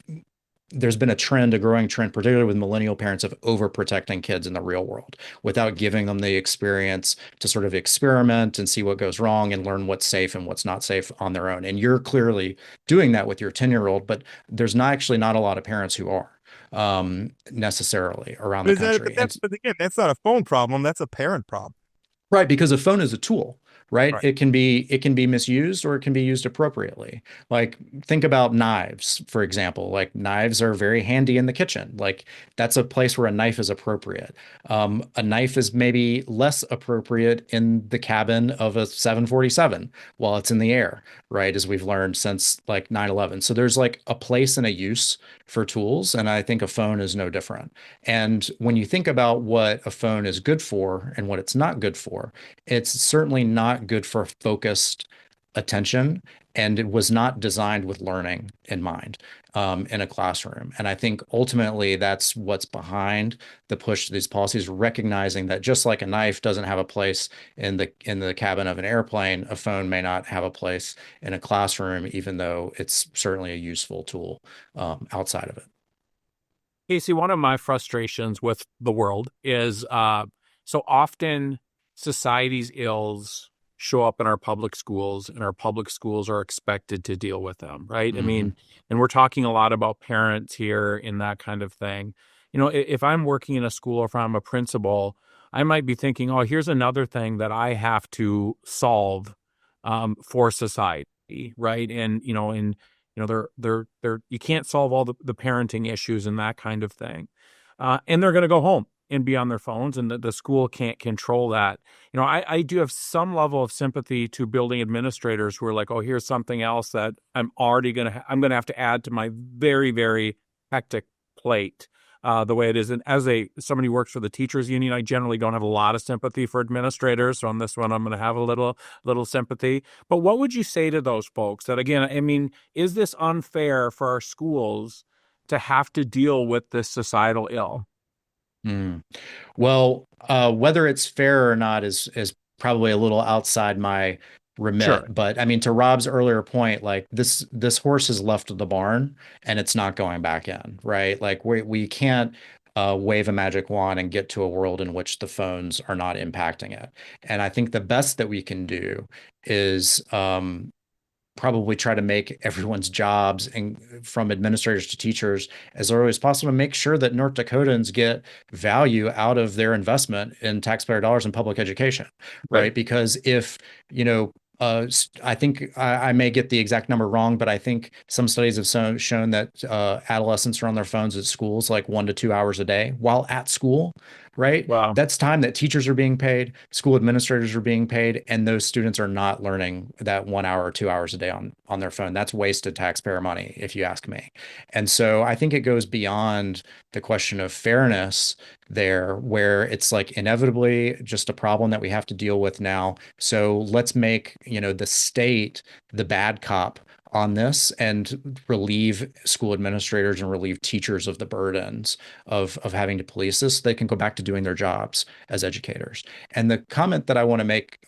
there's been a growing trend, particularly with millennial parents, of overprotecting kids in the real world without giving them the experience to sort of experiment and see what goes wrong and learn what's safe and what's not safe on their own. And you're clearly doing that with your 10-year-old, but there's not a lot of parents who are necessarily around the country. But again, that's not a phone problem. That's a parent problem. Right, because a phone is a tool, right? Right. It can be misused or it can be used appropriately. Like think about knives, for example. Like knives are very handy in the kitchen. Like that's a place where a knife is appropriate. A knife is maybe less appropriate in the cabin of a 747 while it's in the air, right? As we've learned since like 9/11. So there's like a place and a use for tools, and I think a phone is no different. And when you think about what a phone is good for and what it's not good for, it's certainly not good for focused attention. And it was not designed with learning in mind in a classroom. And I think ultimately that's what's behind the push to these policies, recognizing that just like a knife doesn't have a place in the cabin of an airplane, a phone may not have a place in a classroom, even though it's certainly a useful tool outside of it. Casey, one of my frustrations with the world is so often society's ills show up in our public schools, and our public schools are expected to deal with them, right? I mean, and we're talking a lot about parents here and that kind of thing. You know, if I'm working in a school or if I'm a principal, I might be thinking, oh, here's another thing that I have to solve for society, right? And they're you can't solve all the parenting issues and that kind of thing, and they're going to go home and be on their phones, and the school can't control that. You know, I do have some level of sympathy to building administrators who are like, oh, here's something else that I'm going to have to add to my very, very hectic plate. The way it is. And as somebody who works for the teachers union, I generally don't have a lot of sympathy for administrators. So on this one, I'm going to have a little sympathy. But what would you say to those folks that, again, I mean, is this unfair for our schools to have to deal with this societal ill? Well, whether it's fair or not is probably a little outside my remit. Sure. But I mean, to Rob's earlier point, like this horse has left the barn and it's not going back in, right? Like we can't wave a magic wand and get to a world in which the phones are not impacting it. And I think the best that we can do is probably try to make everyone's jobs, and from administrators to teachers, as early as possible, to make sure that North Dakotans get value out of their investment in taxpayer dollars in public education, right? Because if, I think I may get the exact number wrong, but I think some studies have shown that adolescents are on their phones at schools like 1 to 2 hours a day while at school, right? Wow. That's time that teachers are being paid, school administrators are being paid, and those students are not learning that 1 hour or 2 hours a day on their phone. That's wasted taxpayer money, if you ask me. And so I think it goes beyond the question of fairness there, where it's like inevitably just a problem that we have to deal with now. So let's make, the state the bad cop on this and relieve school administrators and relieve teachers of the burdens of having to police this so they can go back to doing their jobs as educators. And the comment that I want to make,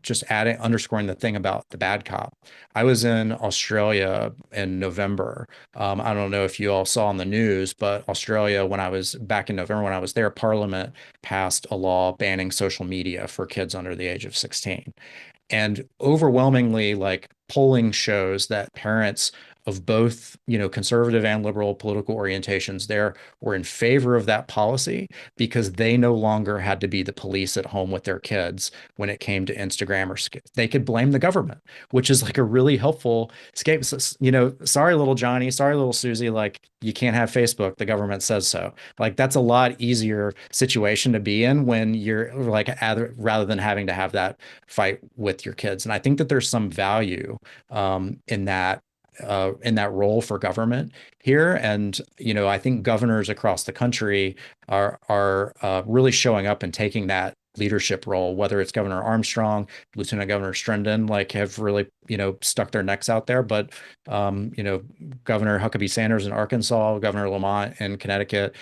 just underscoring the thing about the bad cop. I was in Australia in November. I don't know if you all saw on the news, but Australia, when I was back in November, when I was there, Parliament passed a law banning social media for kids under the age of 16. And overwhelmingly, like polling shows that parents of both, conservative and liberal political orientations there were in favor of that policy because they no longer had to be the police at home with their kids when it came to Instagram or they could blame the government, which is like a really helpful escape. Sorry, little Johnny, sorry, little Susie, like you can't have Facebook. The government says so. Like that's a lot easier situation to be in when you're like, rather than having to have that fight with your kids. And I think that there's some value in that role for government here. And, I think governors across the country are really showing up and taking that leadership role, whether it's Governor Armstrong, Lieutenant Governor Strendon, like have really, stuck their necks out there. But, Governor Huckabee Sanders in Arkansas, Governor Lamont in Connecticut,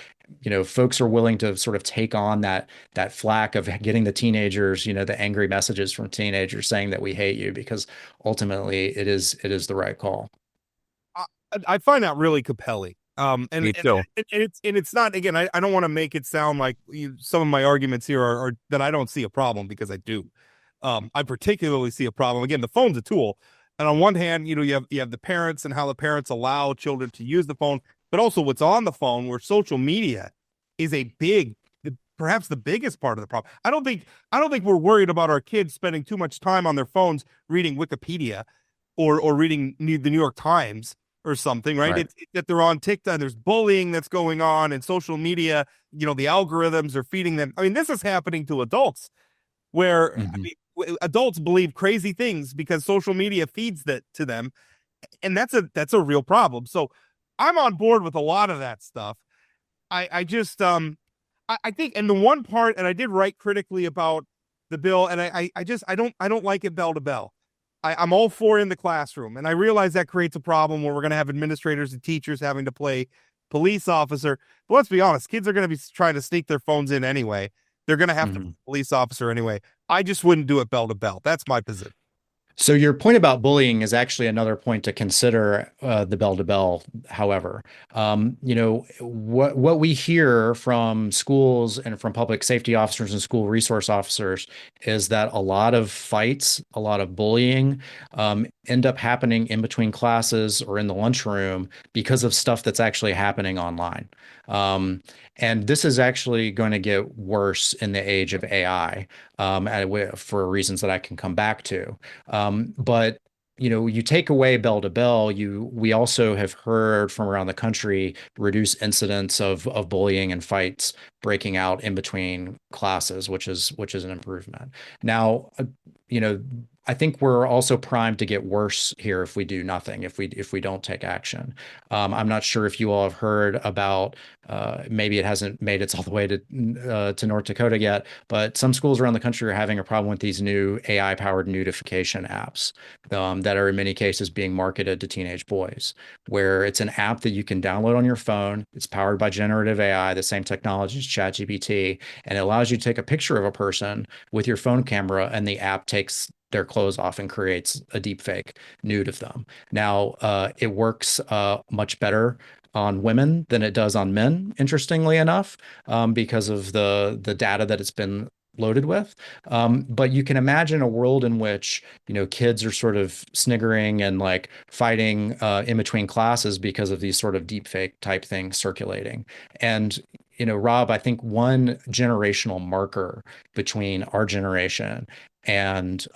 folks are willing to sort of take on that flack of getting the teenagers, the angry messages from teenagers saying that we hate you, because ultimately it is the right call. I find that really compelling. And, Me too. and it's not, again, I don't want to make it sound like some of my arguments here are that I don't see a problem, because I do. I particularly see a problem. Again, the phone's a tool. And on one hand, you have the parents and how the parents allow children to use the phone, but also what's on the phone, where social media is perhaps the biggest part of the problem. I don't think we're worried about our kids spending too much time on their phones reading Wikipedia or reading the New York Times or something, right? It's that they're on TikTok. There's bullying that's going on, and social media, the algorithms are feeding them. I mean, this is happening to adults, where adults believe crazy things because social media feeds that to them, and that's a real problem. So I'm on board with a lot of that stuff. I think, and the one part, and I did write critically about the bill, and I don't like it bell to bell. I'm all for in the classroom, and I realize that creates a problem where we're going to have administrators and teachers having to play police officer. But let's be honest, kids are going to be trying to sneak their phones in anyway. They're going to have to be police officer anyway. I just wouldn't do it bell to bell. That's my position. So your point about bullying is actually another point to consider, the bell to bell. However, what we hear from schools and from public safety officers and school resource officers is that a lot of fights, a lot of bullying, end up happening in between classes or in the lunchroom because of stuff that's actually happening online. And this is actually going to get worse in the age of AI, for reasons that I can come back to. But you take away bell to bell, we also have heard from around the country reduced incidents of bullying and fights breaking out in between classes, which is an improvement. Now, I think we're also primed to get worse here if we do nothing, if we don't take action. I'm not sure if you all have heard about, maybe it hasn't made its all the way to North Dakota yet, but some schools around the country are having a problem with these new AI-powered nudification apps that are in many cases being marketed to teenage boys, where it's an app that you can download on your phone. It's powered by generative AI, the same technology as ChatGPT, and it allows you to take a picture of a person with your phone camera, and the app takes their clothes off and creates a deep fake nude of them. Now, it works much better on women than it does on men, interestingly enough, because of the data that it's been loaded with. But you can imagine a world in which, kids are sort of sniggering and like fighting in between classes because of these sort of deep fake type things circulating. And Rob, I think one generational marker between our generation and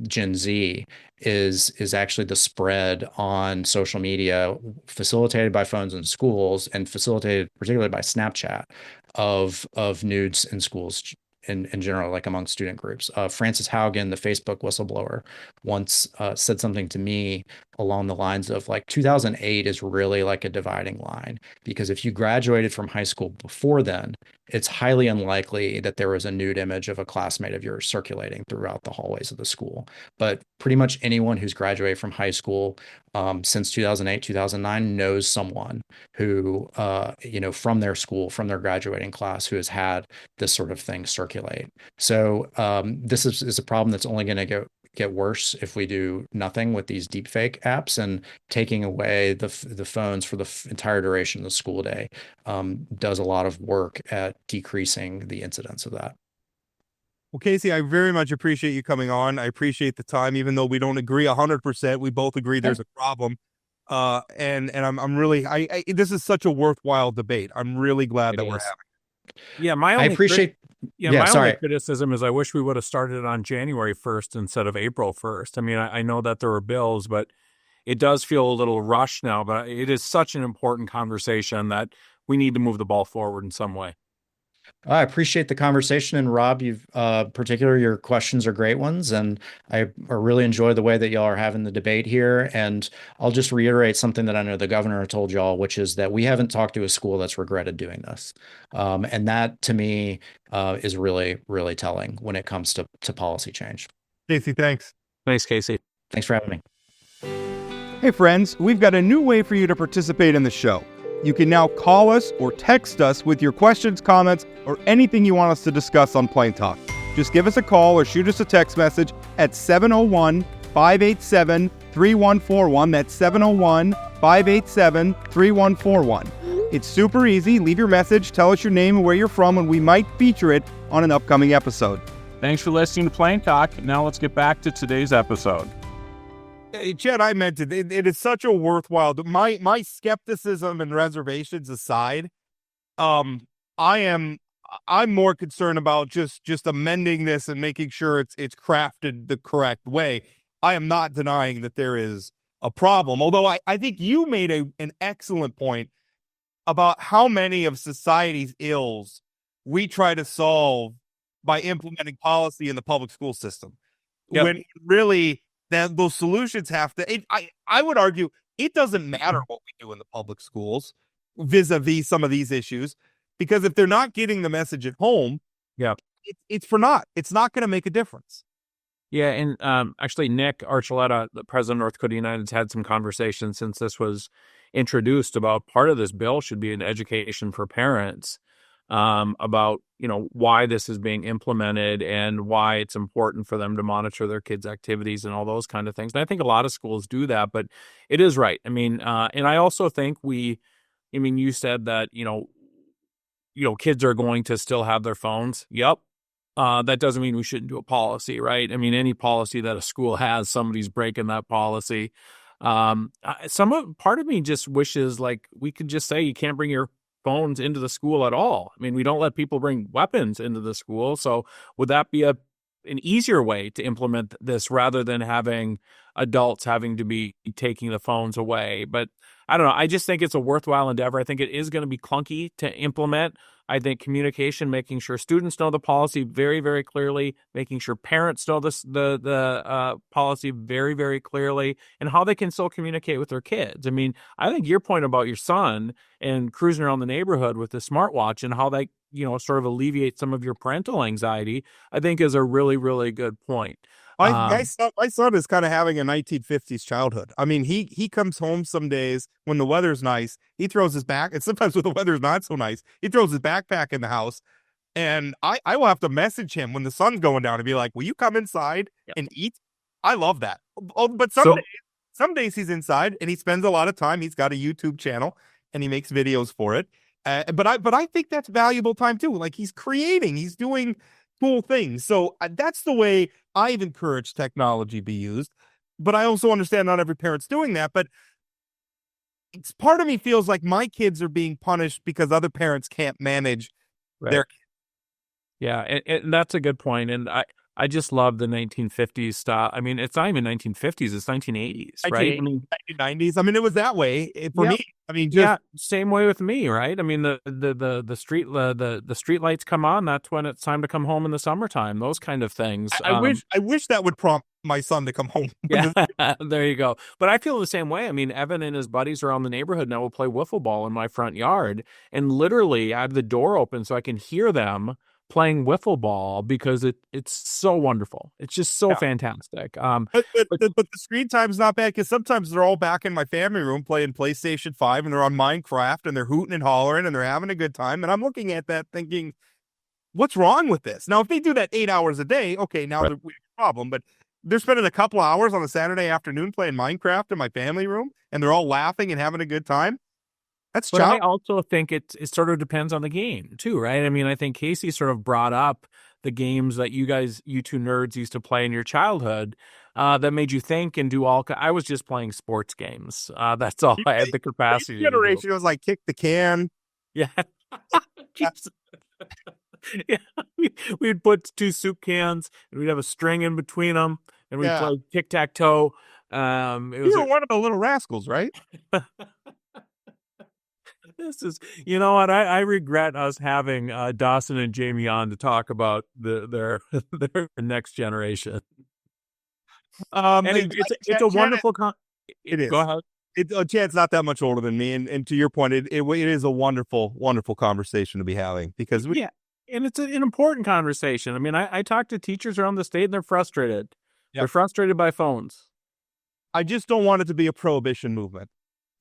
Gen Z is actually the spread on social media, facilitated by phones in schools and facilitated particularly by Snapchat, of nudes in schools in general, like among student groups. Frances Haugen, the Facebook whistleblower, once said something to me along the lines of like 2008 is really like a dividing line, because if you graduated from high school before then, it's highly unlikely that there was a nude image of a classmate of yours circulating throughout the hallways of the school. But pretty much anyone who's graduated from high school since 2008, 2009 knows someone who, from their school, from their graduating class, who has had this sort of thing circulate. So this is a problem that's only going to get worse if we do nothing with these deepfake apps, and taking away the phones for the entire duration of the school day does a lot of work at decreasing the incidence of that. Well, Casey, I very much appreciate you coming on. I appreciate the time, even though we don't agree 100%. We both agree there's a problem. And I'm really, this is such a worthwhile debate. I'm really glad that we're having. Yeah, my only only criticism is I wish we would have started on January 1st instead of April 1st. I mean, I know that there were bills, but it does feel a little rushed now. But it is such an important conversation that we need to move the ball forward in some way. I appreciate the conversation, and Rob, particularly your questions are great ones, and I really enjoy the way that y'all are having the debate here. And I'll just reiterate something that I know the governor told y'all, which is that we haven't talked to a school that's regretted doing this, and that to me is really, really telling when it comes to policy change. Casey, thanks. Thanks, Casey. Thanks for having me. Hey, friends, we've got a new way for you to participate in the show. You can now call us or text us with your questions, comments, or anything you want us to discuss on Plain Talk. Just give us a call or shoot us a text message at 701-587-3141. That's 888-587-3141. It's super easy. Leave your message, tell us your name and where you're from, and we might feature it on an upcoming episode. Thanks for listening to Plain Talk. Now let's get back to today's episode. Hey, Chad, I meant it. It is such a worthwhile. My skepticism and reservations aside, I'm more concerned about just amending this and making sure it's crafted the correct way. I am not denying that there is a problem, although I think you made an excellent point about how many of society's ills we try to solve by implementing policy in the public school system. Yep. When really those solutions have to, I would argue it doesn't matter what we do in the public schools vis-a-vis some of these issues, because if they're not getting the message at home, it's not going to make a difference. Yeah, and actually, Nick Archuleta, the president of North Dakota United, has had some conversations since this was introduced about part of this bill should be an education for parents about, why this is being implemented and why it's important for them to monitor their kids' activities and all those kind of things. And I think a lot of schools do that, but it is right. I mean, and I also think you said that, kids are going to still have their phones. Yep. That doesn't mean we shouldn't do a policy, right? I mean, any policy that a school has, somebody's breaking that policy. Part of me just wishes like we could just say you can't bring your phones into the school at all. I mean, we don't let people bring weapons into the school. So would that be an easier way to implement this rather than having adults having to be taking the phones away? But I don't know. I just think it's a worthwhile endeavor. I think it is going to be clunky to implement. I think communication, making sure students know the policy very, very clearly, making sure parents know the policy very, very clearly, and how they can still communicate with their kids. I mean, I think your point about your son and cruising around the neighborhood with the smartwatch and how that, sort of alleviate some of your parental anxiety, I think is a really, really good point. My son is kind of having a 1950s childhood. I mean, he comes home some days when the weather's nice. He throws his and sometimes when the weather's not so nice, he throws his backpack in the house. And I will have to message him when the sun's going down and be like, will you come inside and eat? I love that. But some days he's inside and he spends a lot of time. He's got a YouTube channel and he makes videos for it. But I think that's valuable time too. Like he's doing cool things. So that's the way I've encouraged technology be used. But I also understand not every parent's doing that. But it's part of me feels like my kids are being punished because other parents can't manage their kids. Yeah, and that's a good point. And I just love the 1950s style. I mean, it's not even 1950s; it's 1980s, right? 1990s. I mean, it was that way for me. I mean, same way with me, right? I mean, the street lights come on. That's when it's time to come home in the summertime. Those kind of things. I wish that would prompt my son to come home. Yeah, there you go. But I feel the same way. I mean, Evan and his buddies around the neighborhood now will play wiffle ball in my front yard, and literally I have the door open so I can hear them playing wiffle ball because it's so wonderful. It's just so fantastic. But the screen time's not bad because sometimes they're all back in my family room playing PlayStation 5 and they're on Minecraft and they're hooting and hollering and they're having a good time. And I'm looking at that thinking, what's wrong with this? Now, if they do that 8 hours a day, okay, now there's a problem. But they're spending a couple hours on a Saturday afternoon playing Minecraft in my family room and they're all laughing and having a good time. But I also think it sort of depends on the game too, right? I mean, I think Casey sort of brought up the games that you two nerds used to play in your childhood that made you think and do all. I was just playing sports games. That's all I had the capacity. Generation was like kick the can. Yeah. Yeah. We'd put two soup cans and we'd have a string in between them and we'd play tic-tac-toe. You were one of the little rascals, right? This is, you know what? I regret us having Dawson and Jamie on to talk about their next generation. And it's a wonderful. It is. Go ahead. Chad's not that much older than me, and to your point, it is a wonderful, wonderful conversation to be having because and it's an important conversation. I mean, I talk to teachers around the state, and they're frustrated. Yep. They're frustrated by phones. I just don't want it to be a prohibition movement.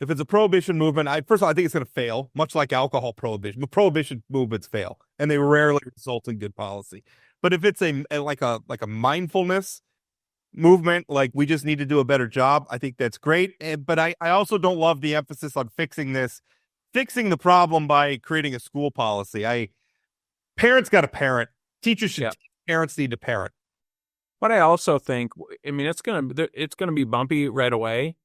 If it's a prohibition movement, first of all, I think it's going to fail, much like alcohol prohibition. But prohibition movements fail, and they rarely result in good policy. But if it's like a mindfulness, movement, like we just need to do a better job. I think that's great. But I also don't love the emphasis on fixing the problem by creating a school policy. Parents got to parent. Teachers should. Yeah. Parents need to parent. But I also think, I mean, it's gonna be bumpy right away,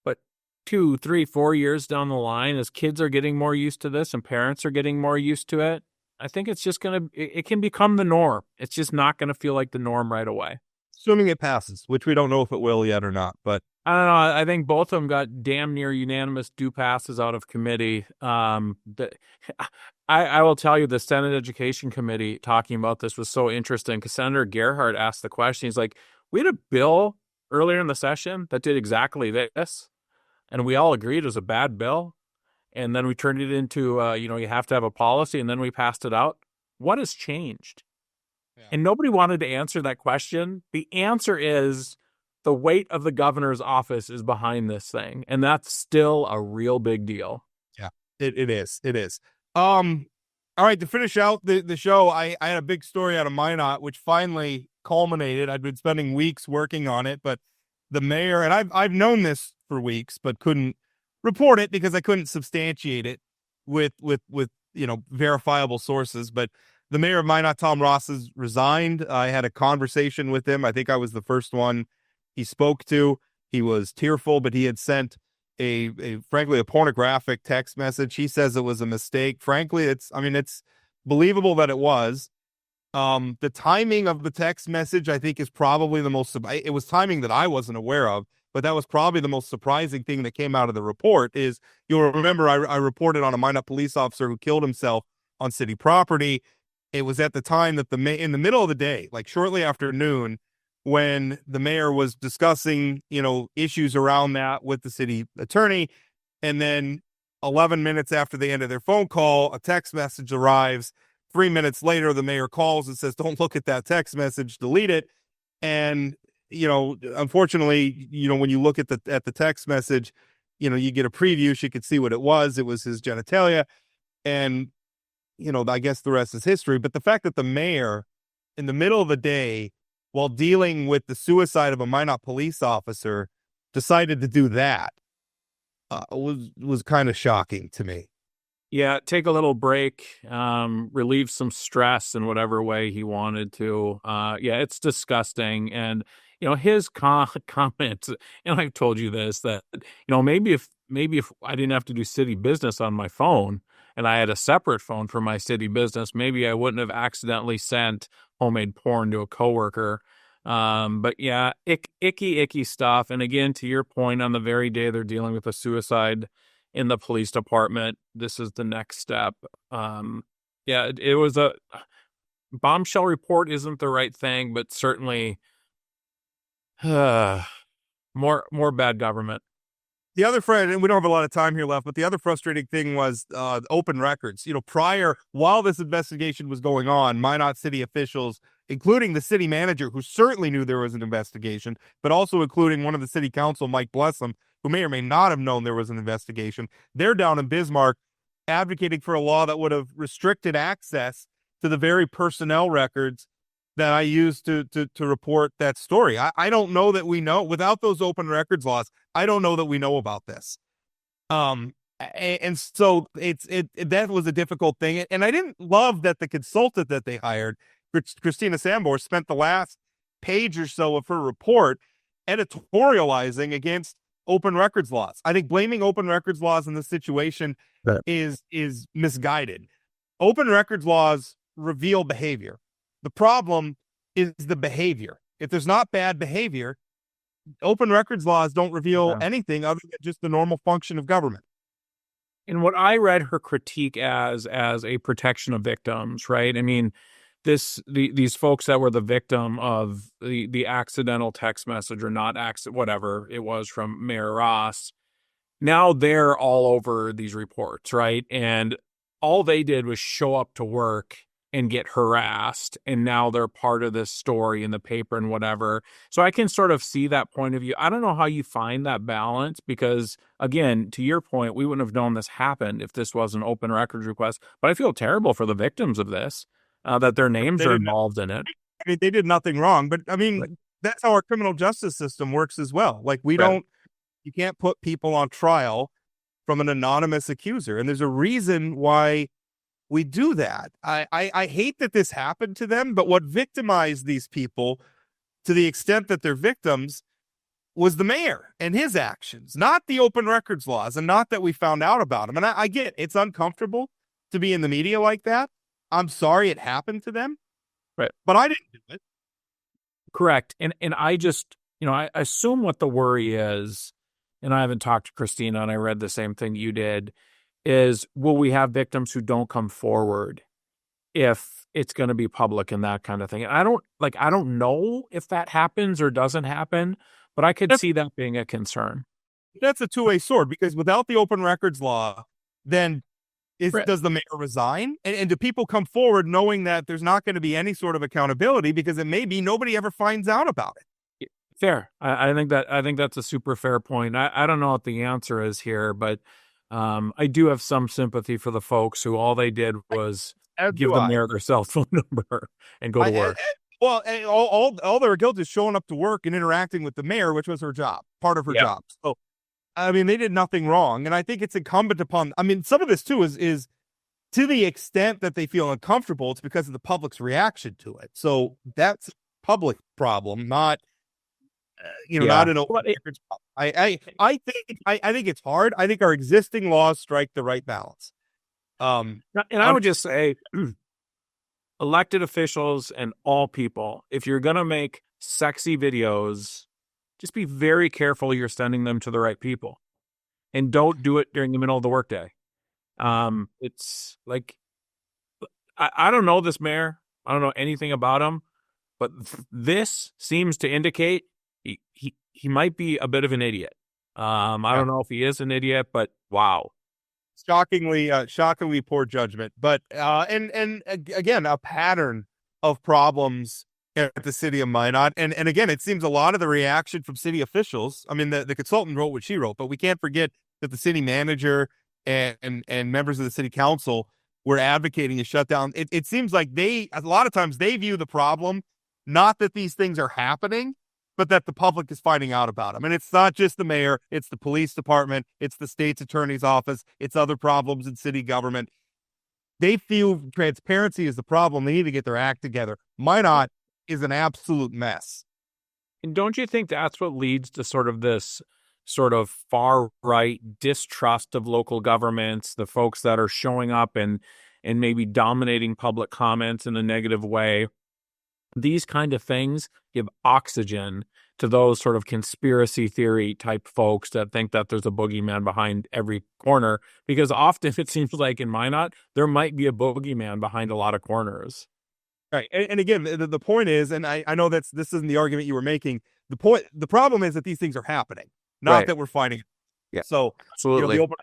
but 2, 3, 4 years down the line, as kids are getting more used to this and parents are getting more used to it, I think it's just it can become the norm. It's just not gonna feel like the norm right away. Assuming it passes, which we don't know if it will yet or not, but I don't know. I think both of them got damn near unanimous due passes out of committee. I will tell you, the Senate Education Committee talking about this was so interesting because Senator Gerhardt asked the question. He's like, we had a bill earlier in the session that did exactly this, and we all agreed it was a bad bill. And then we turned it into, you have to have a policy, and then we passed it out. What has changed? Yeah. And nobody wanted to answer that question. The answer is the weight of the governor's office is behind this thing, and that's still a real big deal. Yeah, it is. It is. All right, to finish out the show, I had a big story out of Minot, which finally culminated. I'd been spending weeks working on it, but the mayor, and I've known this for weeks, but couldn't report it because I couldn't substantiate it with verifiable sources. But the mayor of Minot, Tom Ross, has resigned. I had a conversation with him. I think I was the first one he spoke to. He was tearful, but he had sent frankly a pornographic text message. He says it was a mistake. Frankly, it's believable that it was. The timing of the text message, I think, is probably it was timing that I wasn't aware of, but that was probably the most surprising thing that came out of the report. Is, you'll remember, I reported on a Minot police officer who killed himself on city property. It was at the time that in the middle of the day, like shortly after noon, when the mayor was discussing, issues around that with the city attorney. And then 11 minutes after they ended their phone call, a text message arrives. 3 minutes later, the mayor calls and says, don't look at that text message, delete it. And, unfortunately, when you look at the text message, you get a preview. She could see what it was. It was his genitalia. And, I guess the rest is history. But the fact that the mayor, in the middle of the day, while dealing with the suicide of a Minot police officer, decided to do that was kind of shocking to me. Yeah, take a little break, relieve some stress in whatever way he wanted to. It's disgusting. And, his comments, and I've told you this, that, maybe if I didn't have to do city business on my phone and I had a separate phone for my city business, maybe I wouldn't have accidentally sent homemade porn to a coworker. But yeah, icky stuff. And again, to your point, on the very day they're dealing with a suicide in the police department, this is the next step. It was a bombshell report, isn't the right thing, but certainly more bad government. The other friend, and we don't have a lot of time here left, but the other frustrating thing was open records. While this investigation was going on, Minot city officials, including the city manager, who certainly knew there was an investigation, but also including one of the city council, Mike Blessum, who may or may not have known there was an investigation, they're down in Bismarck advocating for a law that would have restricted access to the very personnel records that I used to report that story. I don't know that we know, without those open records laws, I don't know that we know about this. And so that was a difficult thing. And I didn't love that the consultant that they hired, Christina Sambor, spent the last page or so of her report editorializing against open records laws. I think blaming open records laws in this situation is misguided. Open records laws reveal behavior. The problem is the behavior. If there's not bad behavior, open records laws don't reveal anything other than just the normal function of government. And what I read her critique as a protection of victims, right? I mean, these folks that were the victim of the accidental text message, or not whatever it was, from Mayor Ross, now they're all over these reports, right? And all they did was show up to work and get harassed, and now they're part of this story in the paper and whatever. So I can sort of see that point of view. I don't know how you find that balance, because again, to your point, we wouldn't have known this happened if this was an open records request. But I feel terrible for the victims of this, that their names are involved in it. I mean, they did nothing wrong, but I mean, that's how our criminal justice system works as well. Like Right. you can't put people on trial from an anonymous accuser. And there's a reason why we do that. I hate that this happened to them, but what victimized these people to the extent that they're victims was the mayor and his actions, not the open records laws, and not that we found out about them. And I get it's uncomfortable to be in the media like that. I'm sorry it happened to them. Right. But I didn't do it. Correct. And I just, I assume what the worry is, and I haven't talked to Christina, and I read the same thing you did, is will we have victims who don't come forward if it's going to be public and that kind of thing? And I don't know if that happens or doesn't happen, but I could see that being a concern. That's a two-way sword, because without the open records law, then Right. does the mayor resign? And do people come forward knowing that there's not going to be any sort of accountability because it may be nobody ever finds out about it? Fair. I think that's a super fair point. I don't know what the answer is here, but I do have some sympathy for the folks who all they did was As give do the I. mayor their cell phone number and go to work. Well, and all they were guilty is showing up to work and interacting with the mayor, which was her job, part of her Yeah. job. So, I mean, they did nothing wrong. And I think it's incumbent upon, I mean, some of this too is to the extent that they feel uncomfortable, it's because of the public's reaction to it. So that's a public problem, not, not an open records problem. I think it's hard. I think our existing laws strike the right balance. And I would just say, elected officials and all people, if you're going to make sexy videos, just be very careful you're sending them to the right people. And don't do it during the middle of the workday. It's like, I don't know this mayor. I don't know anything about him, but this seems to indicate he might be a bit of an idiot. I don't know if he is an idiot, but wow. Shockingly poor judgment, but and again, a pattern of problems at the city of Minot. And again, it seems a lot of the reaction from city officials. I mean, the consultant wrote what she wrote, but we can't forget that the city manager and members of the city council were advocating a shutdown. It seems like a lot of times they view the problem not that these things are happening, but that the public is finding out about them. And it's not just the mayor, it's the police department, it's the state's attorney's office, it's other problems in city government. They feel transparency is the problem. They need to get their act together. Minot is an absolute mess. And don't you think that's what leads to sort of this sort of far right distrust of local governments, the folks that are showing up and maybe dominating public comments in a negative way? These kind of things give oxygen to those sort of conspiracy theory type folks that think that there's a boogeyman behind every corner, because often it seems like in Minot, there might be a boogeyman behind a lot of corners. Right. And again, the point is, and I know this isn't the argument you were making. The problem is that these things are happening, not Right. that we're fighting. Yeah, So absolutely. the open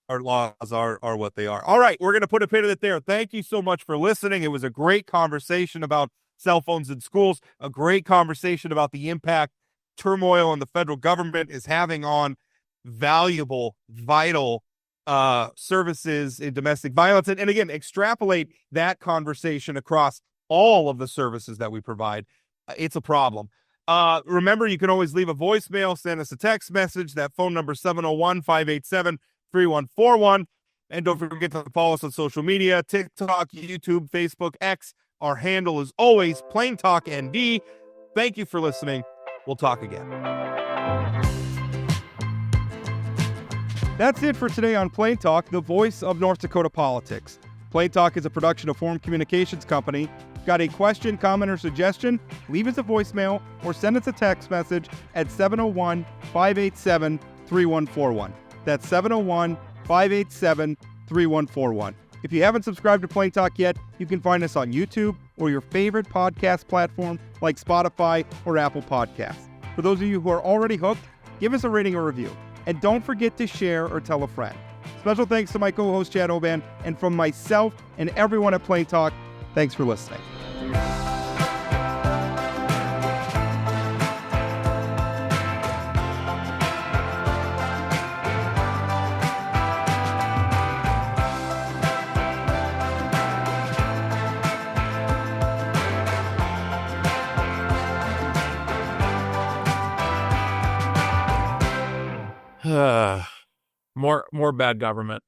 our laws are what they are. All right. We're going to put a pin in it there. Thank you so much for listening. It was a great conversation about cell phones in schools, a great conversation about the impact turmoil in the federal government is having on valuable, vital services in domestic violence. And again, extrapolate that conversation across all of the services that we provide. It's a problem. Remember, you can always leave a voicemail, send us a text message. That phone number 701-587-3141. And don't forget to follow us on social media, TikTok, YouTube, Facebook, X. Our handle is always Plain Talk ND. Thank you for listening. We'll talk again. That's it for today on Plain Talk, the voice of North Dakota politics. Plain Talk is a production of Forum Communications Company. Got a question, comment, or suggestion? Leave us a voicemail or send us a text message at 701-587-3141. That's 701-587-3141. If you haven't subscribed to Plain Talk yet, you can find us on YouTube or your favorite podcast platform like Spotify or Apple Podcasts. For those of you who are already hooked, give us a rating or review. And don't forget to share or tell a friend. Special thanks to my co-host Chad Oban, and from myself and everyone at Plain Talk, thanks for listening. more bad government.